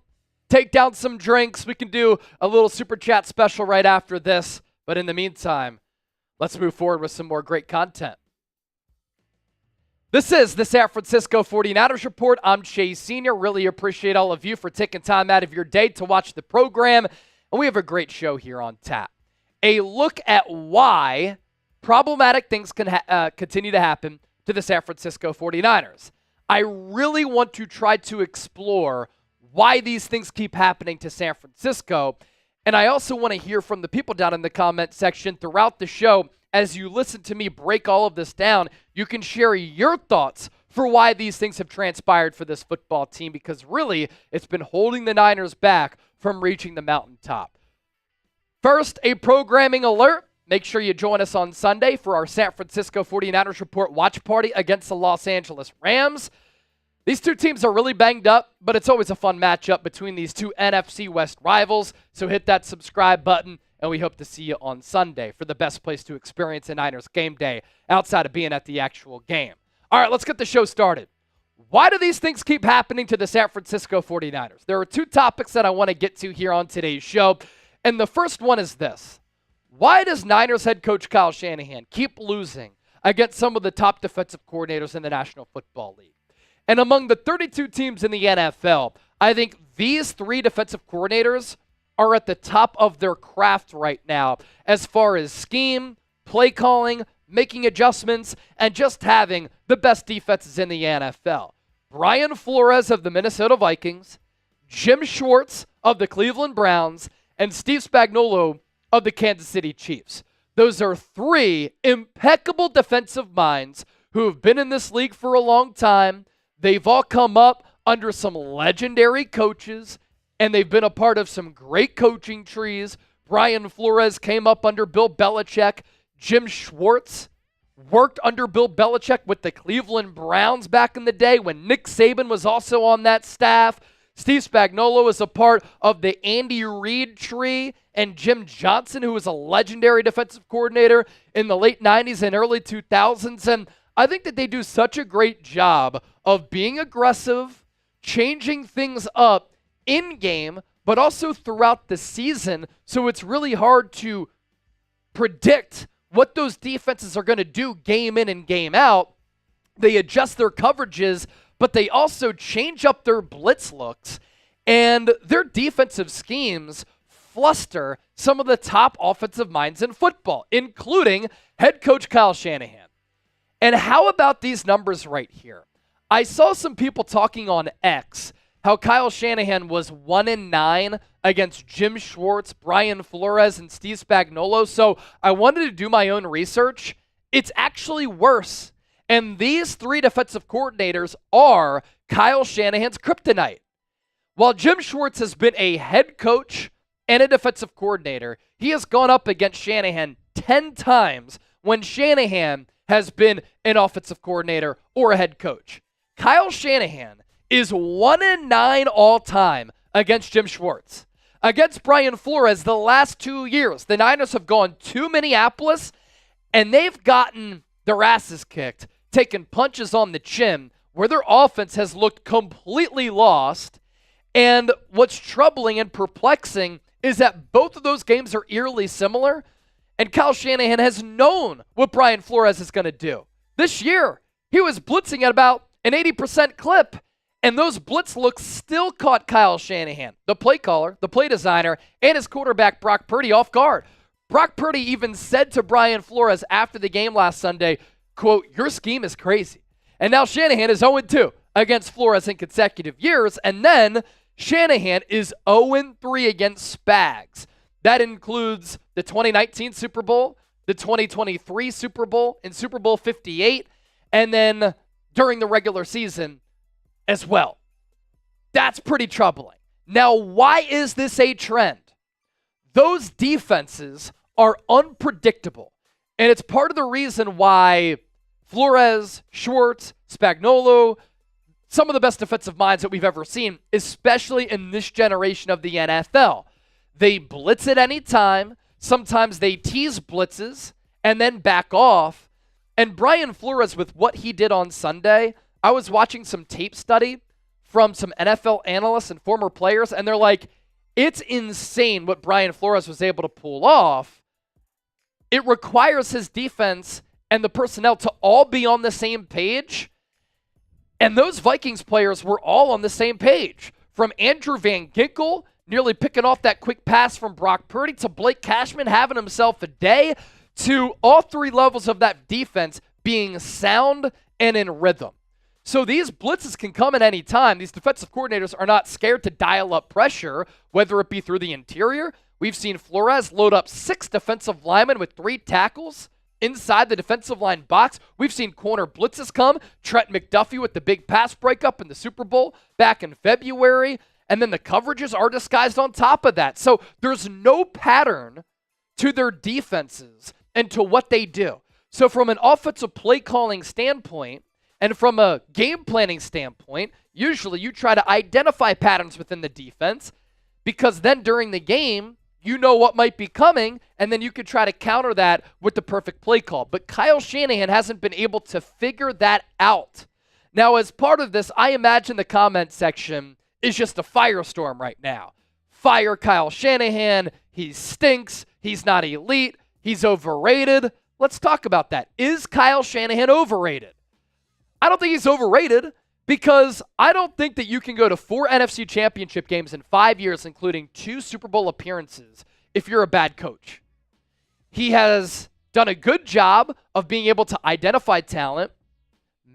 [SPEAKER 1] take down some drinks, we can do a little super chat special right after this. But in the meantime, let's move forward with some more great content. This is the San Francisco 49ers Report. I'm Chase Sr. Really appreciate all of you for taking time out of your day to watch the program. And we have a great show here on tap. A look at why problematic things can continue to happen to the San Francisco 49ers. I really want to try to explore why these things keep happening to San Francisco. And I also want to hear from the people down in the comment section throughout the show. As you listen to me break all of this down, you can share your thoughts for why these things have transpired for this football team, because really it's been holding the Niners back from reaching the mountaintop. First, a programming alert. Make sure you join us on Sunday for our San Francisco 49ers Report watch party against the Los Angeles Rams. These two teams are really banged up, but it's always a fun matchup between these two NFC West rivals. So hit that subscribe button, and we hope to see you on Sunday for the best place to experience a Niners game day outside of being at the actual game. All right, let's get the show started. Why do these things keep happening to the San Francisco 49ers? There are two topics that I want to get to here on today's show. And the first one is this. Why does Niners head coach Kyle Shanahan keep losing against some of the top defensive coordinators in the National Football League? And among the 32 teams in the NFL, I think these three defensive coordinators are at the top of their craft right now as far as scheme, play calling, making adjustments, and just having the best defenses in the NFL. Brian Flores of the Minnesota Vikings, Jim Schwartz of the Cleveland Browns, and Steve Spagnuolo of the Kansas City Chiefs. Those are three impeccable defensive minds who have been in this league for a long time. They've all come up under some legendary coaches, and they've been a part of some great coaching trees. Brian Flores came up under Bill Belichick. Jim Schwartz worked under Bill Belichick with the Cleveland Browns back in the day when Nick Saban was also on that staff. Steve Spagnuolo is a part of the Andy Reid tree, and Jim Johnson, who was a legendary defensive coordinator in the late 90s and early 2000s. And I think that they do such a great job of being aggressive, changing things up in-game, but also throughout the season. So it's really hard to predict what those defenses are going to do game in and game out. They adjust their coverages, but they also change up their blitz looks, and their defensive schemes fluster some of the top offensive minds in football, including head coach Kyle Shanahan. And how about these numbers right here? I saw some people talking on X how Kyle Shanahan was 1-9 against Jim Schwartz, Brian Flores, and Steve Spagnuolo. So I wanted to do my own research. It's actually worse. And these three defensive coordinators are Kyle Shanahan's kryptonite. While Jim Schwartz has been a head coach and a defensive coordinator, he has gone up against Shanahan 10 times when Shanahan has been an offensive coordinator or a head coach. Kyle Shanahan is 1-9 all time against Jim Schwartz. Against Brian Flores, the last 2 years, the Niners have gone to Minneapolis, and they've gotten their asses kicked, taking punches on the chin, where their offense has looked completely lost. And what's troubling and perplexing is that both of those games are eerily similar, and Kyle Shanahan has known what Brian Flores is going to do. This year, he was blitzing at about an 80% clip, and those blitz looks still caught Kyle Shanahan, the play caller, the play designer, and his quarterback Brock Purdy off guard. Brock Purdy even said to Brian Flores after the game last Sunday, quote, "Your scheme is crazy." And now Shanahan is 0-2 against Flores in consecutive years, and then Shanahan is 0-3 against Spags. That includes the 2019 Super Bowl, the 2023 Super Bowl, and Super Bowl 58, and then during the regular season as well. That's pretty troubling. Now, why is this a trend? Those defenses are unpredictable, and it's part of the reason why Flores, Schwartz, Spagnuolo, some of the best defensive minds that we've ever seen, especially in this generation of the NFL. They blitz at any time. Sometimes they tease blitzes and then back off. And Brian Flores, with what he did on Sunday, I was watching some tape study from some NFL analysts and former players, and they're like, it's insane what Brian Flores was able to pull off. It requires his defense and the personnel to all be on the same page. And those Vikings players were all on the same page. From Andrew Van Ginkel nearly picking off that quick pass from Brock Purdy to Blake Cashman having himself a day, to all three levels of that defense being sound and in rhythm. So these blitzes can come at any time. These defensive coordinators are not scared to dial up pressure, whether it be through the interior. We've seen Flores load up 6 defensive linemen with 3 tackles inside the defensive line box. We've seen corner blitzes come. Trent McDuffie with the big pass breakup in the Super Bowl back in February. And then the coverages are disguised on top of that. So there's no pattern to their defenses and to what they do. So from an offensive play calling standpoint, and from a game planning standpoint, usually you try to identify patterns within the defense, because then during the game, you know what might be coming, and then you can try to counter that with the perfect play call. But Kyle Shanahan hasn't been able to figure that out. Now, as part of this, I imagine the comment section is just a firestorm right now. Fire Kyle Shanahan. He stinks. He's not elite. He's overrated. Let's talk about that. Is Kyle Shanahan overrated? I don't think he's overrated because I don't think that you can go to 4 NFC championship games in 5 years, including 2 Super Bowl appearances, if you're a bad coach. He has done a good job of being able to identify talent,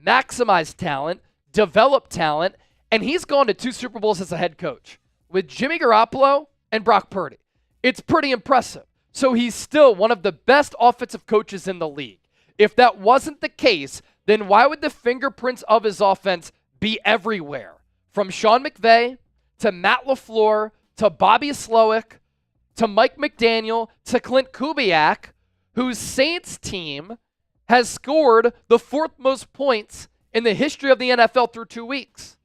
[SPEAKER 1] maximize talent, develop talent, and he's gone to 2 Super Bowls as a head coach with Jimmy Garoppolo and Brock Purdy. It's pretty impressive. So he's still one of the best offensive coaches in the league. If that wasn't the case, then why would the fingerprints of his offense be everywhere? From Sean McVay to Matt LaFleur to Bobby Slowick to Mike McDaniel to Clint Kubiak, whose Saints team has scored the 4th most points in the history of the NFL through 2 weeks.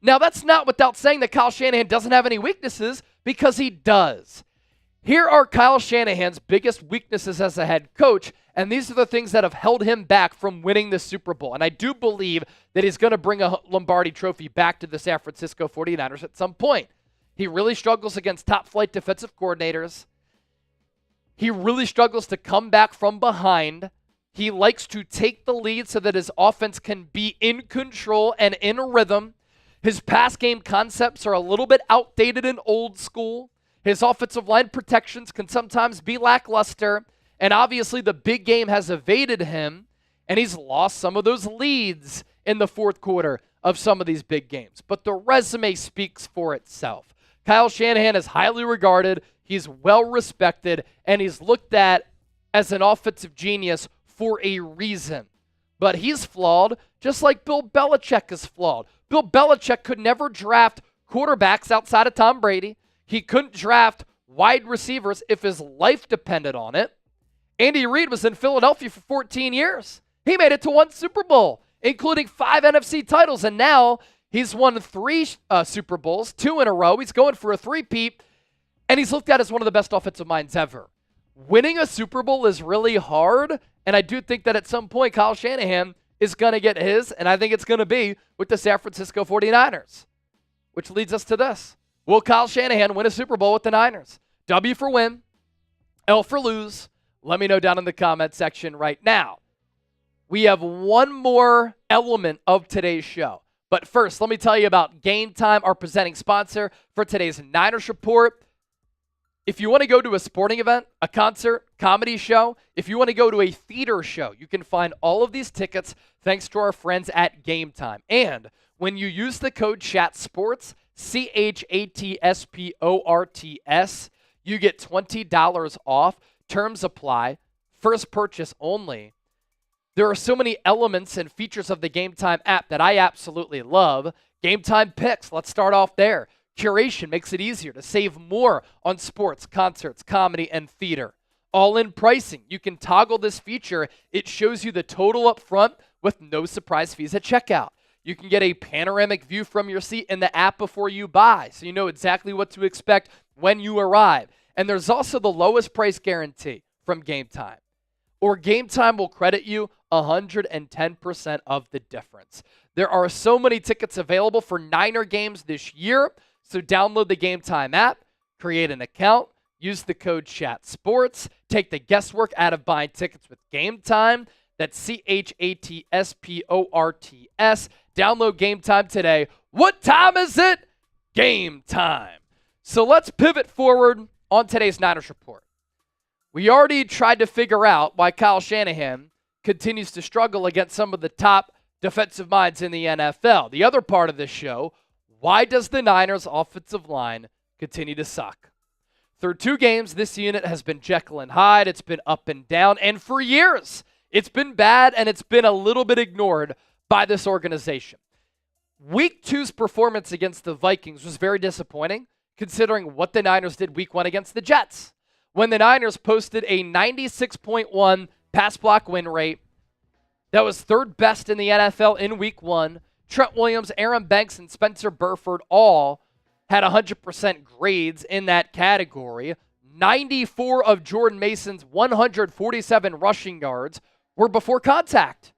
[SPEAKER 1] Now, that's not without saying that Kyle Shanahan doesn't have any weaknesses, because he does. Here are Kyle Shanahan's biggest weaknesses as a head coach, and these are the things that have held him back from winning the Super Bowl. And I do believe that he's going to bring a Lombardi trophy back to the San Francisco 49ers at some point. He really struggles against top-flight defensive coordinators. He really struggles to come back from behind. He likes to take the lead so that his offense can be in control and in a rhythm. His pass game concepts are a little bit outdated and old school. His offensive line protections can sometimes be lackluster. And obviously the big game has evaded him, and he's lost some of those leads in the 4th quarter of some of these big games. But the resume speaks for itself. Kyle Shanahan is highly regarded. He's well respected, and he's looked at as an offensive genius for a reason. But he's flawed, just like Bill Belichick is flawed. Bill Belichick could never draft quarterbacks outside of Tom Brady. He couldn't draft wide receivers if his life depended on it. Andy Reid was in Philadelphia for 14 years. He made it to 1 Super Bowl, including 5 NFC titles, and now he's won 3 Super Bowls, 2 in a row. He's going for a 3-peat, and he's looked at as one of the best offensive minds ever. Winning a Super Bowl is really hard, and I do think that at some point Kyle Shanahan is going to get his, and I think it's going to be with the San Francisco 49ers, which leads us to this. Will Kyle Shanahan win a Super Bowl with the Niners? W for win, L for lose. Let me know down in the comment section right now. We have one more element of today's show. But first, let me tell you about GameTime, our presenting sponsor for today's Niners Report. If you want to go to a sporting event, a concert, comedy show, if you want to go to a theater show, you can find all of these tickets thanks to our friends at GameTime. And when you use the code CHATSPORTS, CHATSPORTS, you get $20 off. Terms apply. First purchase only. There are so many elements and features of the GameTime app that I absolutely love. GameTime Picks, let's start off there. Curation makes it easier to save more on sports, concerts, comedy, and theater. All-in pricing. You can toggle this feature. It shows you the total up front with no surprise fees at checkout. You can get a panoramic view from your seat in the app before you buy, so you know exactly what to expect when you arrive. And there's also the lowest price guarantee from GameTime. Or GameTime will credit you 110% of the difference. There are so many tickets available for Niner games this year, so download the GameTime app, create an account, use the code CHATSPORTS, take the guesswork out of buying tickets with GameTime. That's CHATSPORTS. Download GameTime today. What time is it? Game time. So let's pivot forward on today's Niners Report. We already tried to figure out why Kyle Shanahan continues to struggle against some of the top defensive minds in the NFL. The other part of this show, why does the Niners' offensive line continue to suck? Through 2 games, this unit has been Jekyll and Hyde. It's been up and down, and for years, it's been bad, and it's been a little bit ignored by this organization. Week 2's performance against the Vikings was very disappointing, considering what the Niners did Week 1 against the Jets, when the Niners posted a 96.1 pass block win rate. That was 3rd best in the NFL in Week 1. Trent Williams, Aaron Banks, and Spencer Burford all had 100% grades in that category. 94 of Jordan Mason's 147 rushing yards were before contact.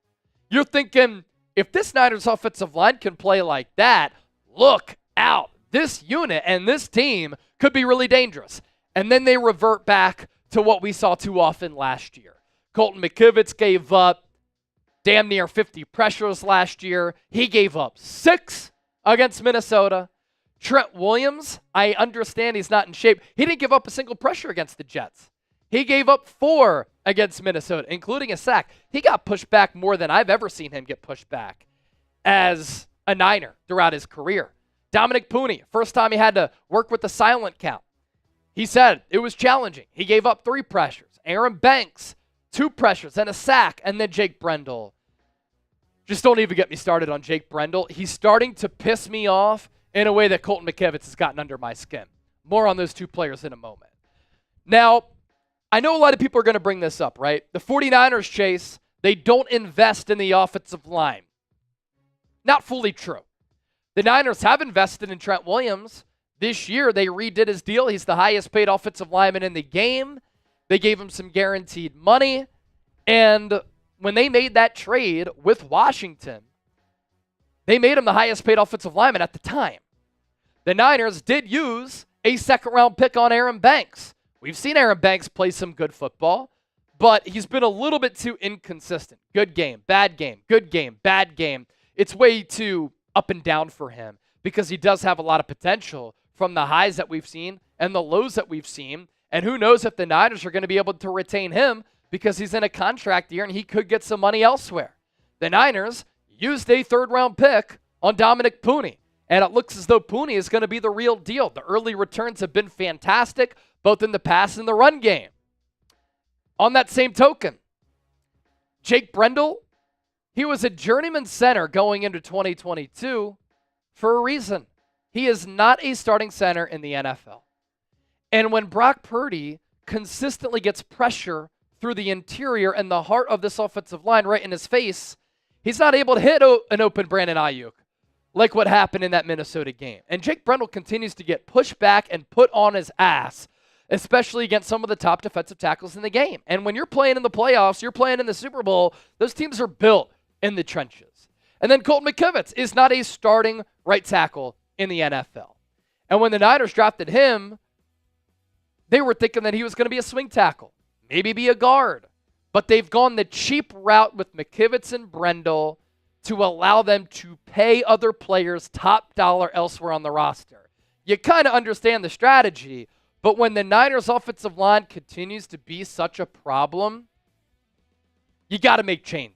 [SPEAKER 1] You're thinking, if this Niners offensive line can play like that, look out. This unit and this team could be really dangerous. And then they revert back to what we saw too often last year. Colton McKivitz gave up damn near 50 pressures last year. He gave up 6 against Minnesota. Trent Williams, I understand he's not in shape. He didn't give up a single pressure against the Jets. He gave up 4 against Minnesota, including a sack. He got pushed back more than I've ever seen him get pushed back as a Niner throughout his career. Dominick Puni, first time he had to work with the silent count. He said it was challenging. He gave up 3 pressures. Aaron Banks, 2 pressures and a sack. And then Jake Brendel. Just don't even get me started on Jake Brendel. He's starting to piss me off in a way that Colton McKivitz has gotten under my skin. More on those 2 players in a moment. Now, I know a lot of people are going to bring this up, right? The 49ers, Chase, they don't invest in the offensive line. Not fully true. The Niners have invested in Trent Williams. This year, they redid his deal. He's the highest paid offensive lineman in the game. They gave him some guaranteed money. And when they made that trade with Washington, they made him the highest paid offensive lineman at the time. The Niners did use a second-round pick on Aaron Banks. We've seen Aaron Banks play some good football, but he's been a little bit too inconsistent. Good game, bad game, good game, bad game. It's way too up and down for him because he does have a lot of potential from the highs that we've seen and the lows that we've seen. And who knows if the Niners are going to be able to retain him because he's in a contract year and he could get some money elsewhere. The Niners used a 3rd-round pick on Dominick Puni, and it looks as though Puni is going to be the real deal. The early returns have been fantastic, both in the pass and the run game. On that same token, Jake Brendel, he was a journeyman center going into 2022 for a reason. He is not a starting center in the NFL. And when Brock Purdy consistently gets pressure through the interior and the heart of this offensive line right in his face, he's not able to hit an open Brandon Aiyuk like what happened in that Minnesota game. And Jake Brendel continues to get pushed back and put on his ass, especially against some of the top defensive tackles in the game. And when you're playing in the playoffs, you're playing in the Super Bowl, those teams are built in the trenches. And then Colton McKivitz is not a starting right tackle in the NFL. And when the Niners drafted him, they were thinking that he was going to be a swing tackle, maybe be a guard. But they've gone the cheap route with McKivitz and Brendel to allow them to pay other players top dollar elsewhere on the roster. You kind of understand the strategy, but when the Niners' offensive line continues to be such a problem, you got to make changes.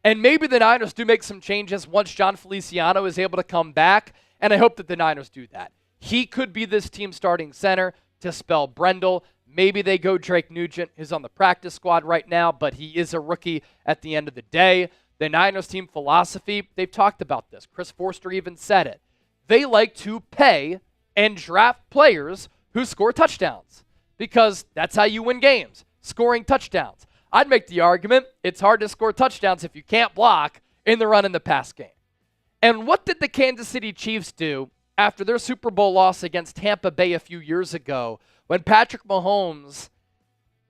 [SPEAKER 1] And maybe the Niners do make some changes once John Feliciano is able to come back, and I hope that the Niners do that. He could be this team's starting center to spell Brendel. Maybe they go Drake Nugent, who's on the practice squad right now, but he is a rookie at the end of the day. The Niners team philosophy, they've talked about this. Chris Forster even said it. They like to pay and draft players who score touchdowns because that's how you win games, scoring touchdowns. I'd make the argument it's hard to score touchdowns if you can't block in the run and the pass game. And what did the Kansas City Chiefs do after their Super Bowl loss against Tampa Bay a few years ago when Patrick Mahomes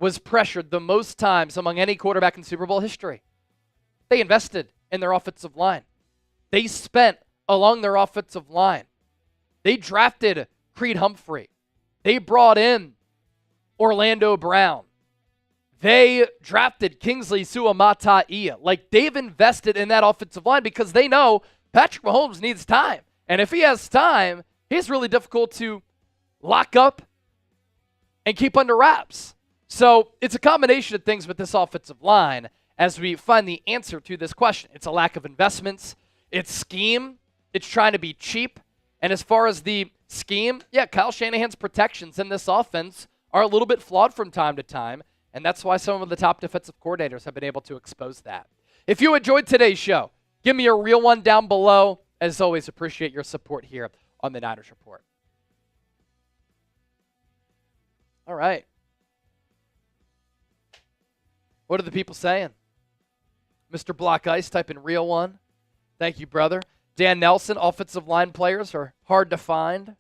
[SPEAKER 1] was pressured the most times among any quarterback in Super Bowl history? They invested in their offensive line. They spent along their offensive line. They drafted Creed Humphrey. They brought in Orlando Brown. They drafted Kingsley Suamataia. Like, they've invested in that offensive line because they know Patrick Mahomes needs time. And if he has time, he's really difficult to lock up and keep under wraps. So it's a combination of things with this offensive line as we find the answer to this question. It's a lack of investments. It's scheme. It's trying to be cheap. And as far as the scheme, yeah, Kyle Shanahan's protections in this offense are a little bit flawed from time to time. And that's why some of the top defensive coordinators have been able to expose that. If you enjoyed today's show, give me a real one down below. As always, appreciate your support here on the Niners Report. All right. What are the people saying? Mr. Block Ice typing real one. Thank you, brother. Dan Nelson, offensive line players are hard to find.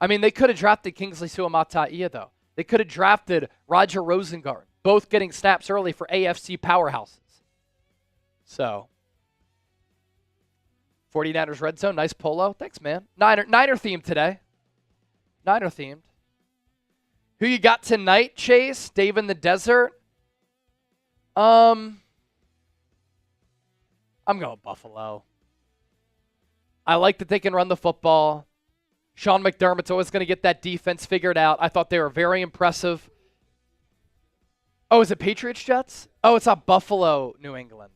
[SPEAKER 1] I mean, they could have drafted Kingsley Suamataia, though. They could have drafted Roger Rosengard, both getting snaps early for AFC powerhouses. So, 49ers red zone. Nice polo. Thanks, man. Niner themed today. Niner themed. Who you got tonight, Chase? Dave in the desert? I'm going Buffalo. I like that they can run the football. Sean McDermott's always going to get that defense figured out. I thought they were very impressive. Oh, is it Patriots Jets? Oh, it's not Buffalo, New England.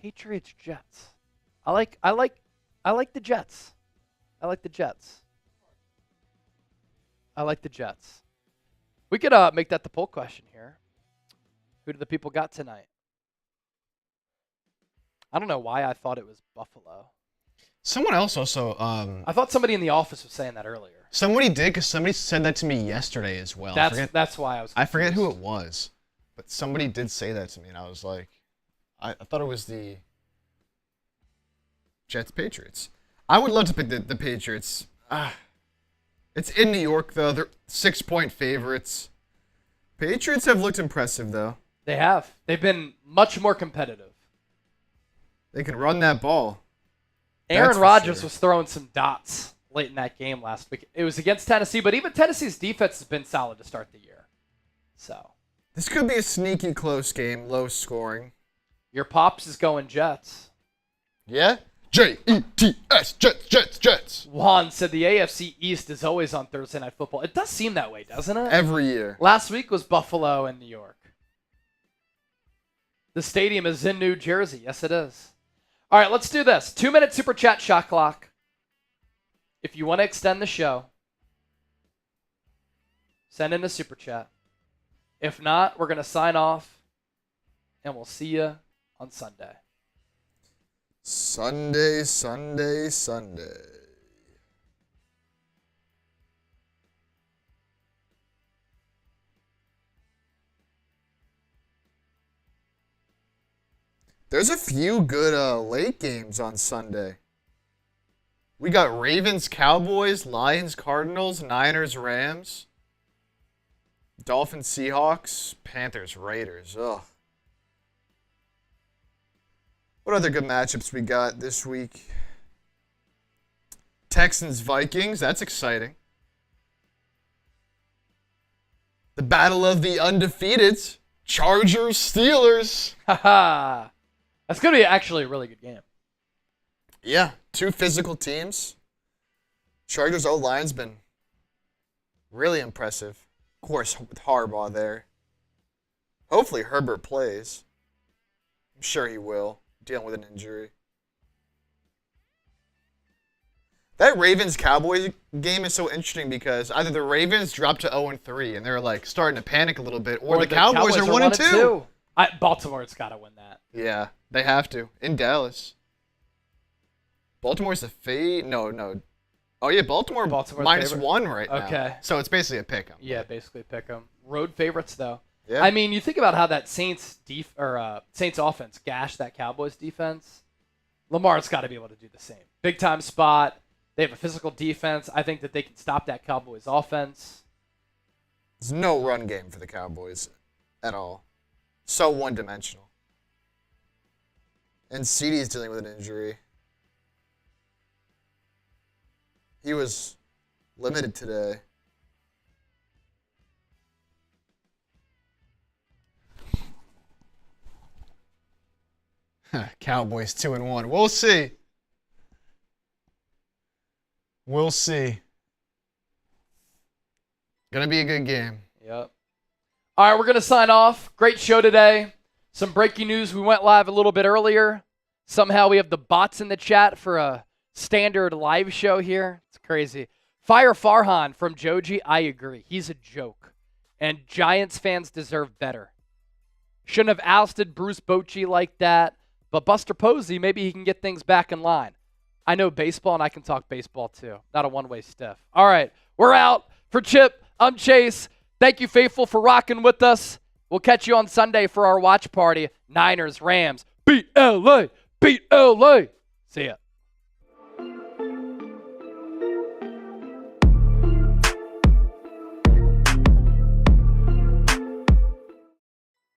[SPEAKER 1] Patriots Jets. I like the Jets. I like the Jets. I like the Jets. We could make that the poll question here. Who do the people got tonight? I don't know why I thought it was Buffalo.
[SPEAKER 2] Someone else also.
[SPEAKER 1] I thought somebody in the office was saying that earlier.
[SPEAKER 2] Somebody did, because somebody said that to me yesterday as well.
[SPEAKER 1] That's why I was confused.
[SPEAKER 2] I forget who it was, but somebody did say that to me, and I was like, I thought it was the Jets Patriots. I would love to pick the Patriots. It's in New York, though. They're 6-point favorites. Patriots have looked impressive, though.
[SPEAKER 1] They have. They've been much more competitive.
[SPEAKER 2] They can run that ball.
[SPEAKER 1] Aaron Rodgers was throwing some dots late in that game last week. It was against Tennessee, but even Tennessee's defense has been solid to start the year. So
[SPEAKER 2] this could be a sneaky close game, low scoring.
[SPEAKER 1] Your Pops is going Jets.
[SPEAKER 2] Yeah? Jets, Jets.
[SPEAKER 1] Juan said the AFC East is always on Thursday Night Football. It does seem that way, doesn't it?
[SPEAKER 2] Every year.
[SPEAKER 1] Last week was Buffalo and New York. The stadium is in New Jersey. Yes, it is. All right, let's do this. 2-minute super chat shot clock. If you want to extend the show, send in a super chat. If not, we're going to sign off, and we'll see you on Sunday.
[SPEAKER 2] Sunday, Sunday, Sunday. There's a few good late games on Sunday. We got Ravens, Cowboys, Lions, Cardinals, Niners, Rams, Dolphins, Seahawks, Panthers, Raiders. Ugh. What other good matchups we got this week? Texans, Vikings. That's exciting. The battle of the undefeateds. Chargers, Steelers.
[SPEAKER 1] Haha. That's going to be actually a really good game.
[SPEAKER 2] Yeah, two physical teams. Chargers O-line's been really impressive. Of course, with Harbaugh there. Hopefully Herbert plays. I'm sure he will, dealing with an injury. That Ravens-Cowboys game is so interesting because either the Ravens dropped to 0-3 and they're like starting to panic a little bit, or the Cowboys are 1-2.
[SPEAKER 1] Baltimore's got to win that.
[SPEAKER 2] Yeah, they have to. In Dallas. Baltimore's a fade? No. Oh, yeah, Baltimore -1 right now.
[SPEAKER 1] Okay.
[SPEAKER 2] So it's basically a pick 'em.
[SPEAKER 1] Yeah, basically pick them. Road favorites, though.
[SPEAKER 2] Yeah.
[SPEAKER 1] I mean, you think about how that Saints offense gashed that Cowboys defense. Lamar's got to be able to do the same. Big-time spot. They have a physical defense. I think that they can stop that Cowboys offense.
[SPEAKER 2] There's no run game for the Cowboys at all. So one-dimensional. And CeeDee's dealing with an injury. He was limited today. Cowboys 2-1. We'll see. We'll see. Gonna be a good game.
[SPEAKER 1] Yep. All right, we're going to sign off. Great show today. Some breaking news. We went live a little bit earlier. Somehow we have the bots in the chat for a standard live show here. It's crazy. Fire Farhan from Joji. I agree. He's a joke. And Giants fans deserve better. Shouldn't have ousted Bruce Bochy like that. But Buster Posey, maybe he can get things back in line. I know baseball, and I can talk baseball too. Not a one-way stiff. All right, we're out. For Chip, I'm Chase. Thank you, faithful, for rocking with us. We'll catch you on Sunday for our watch party. Niners, Rams. Beat LA. Beat LA. See ya.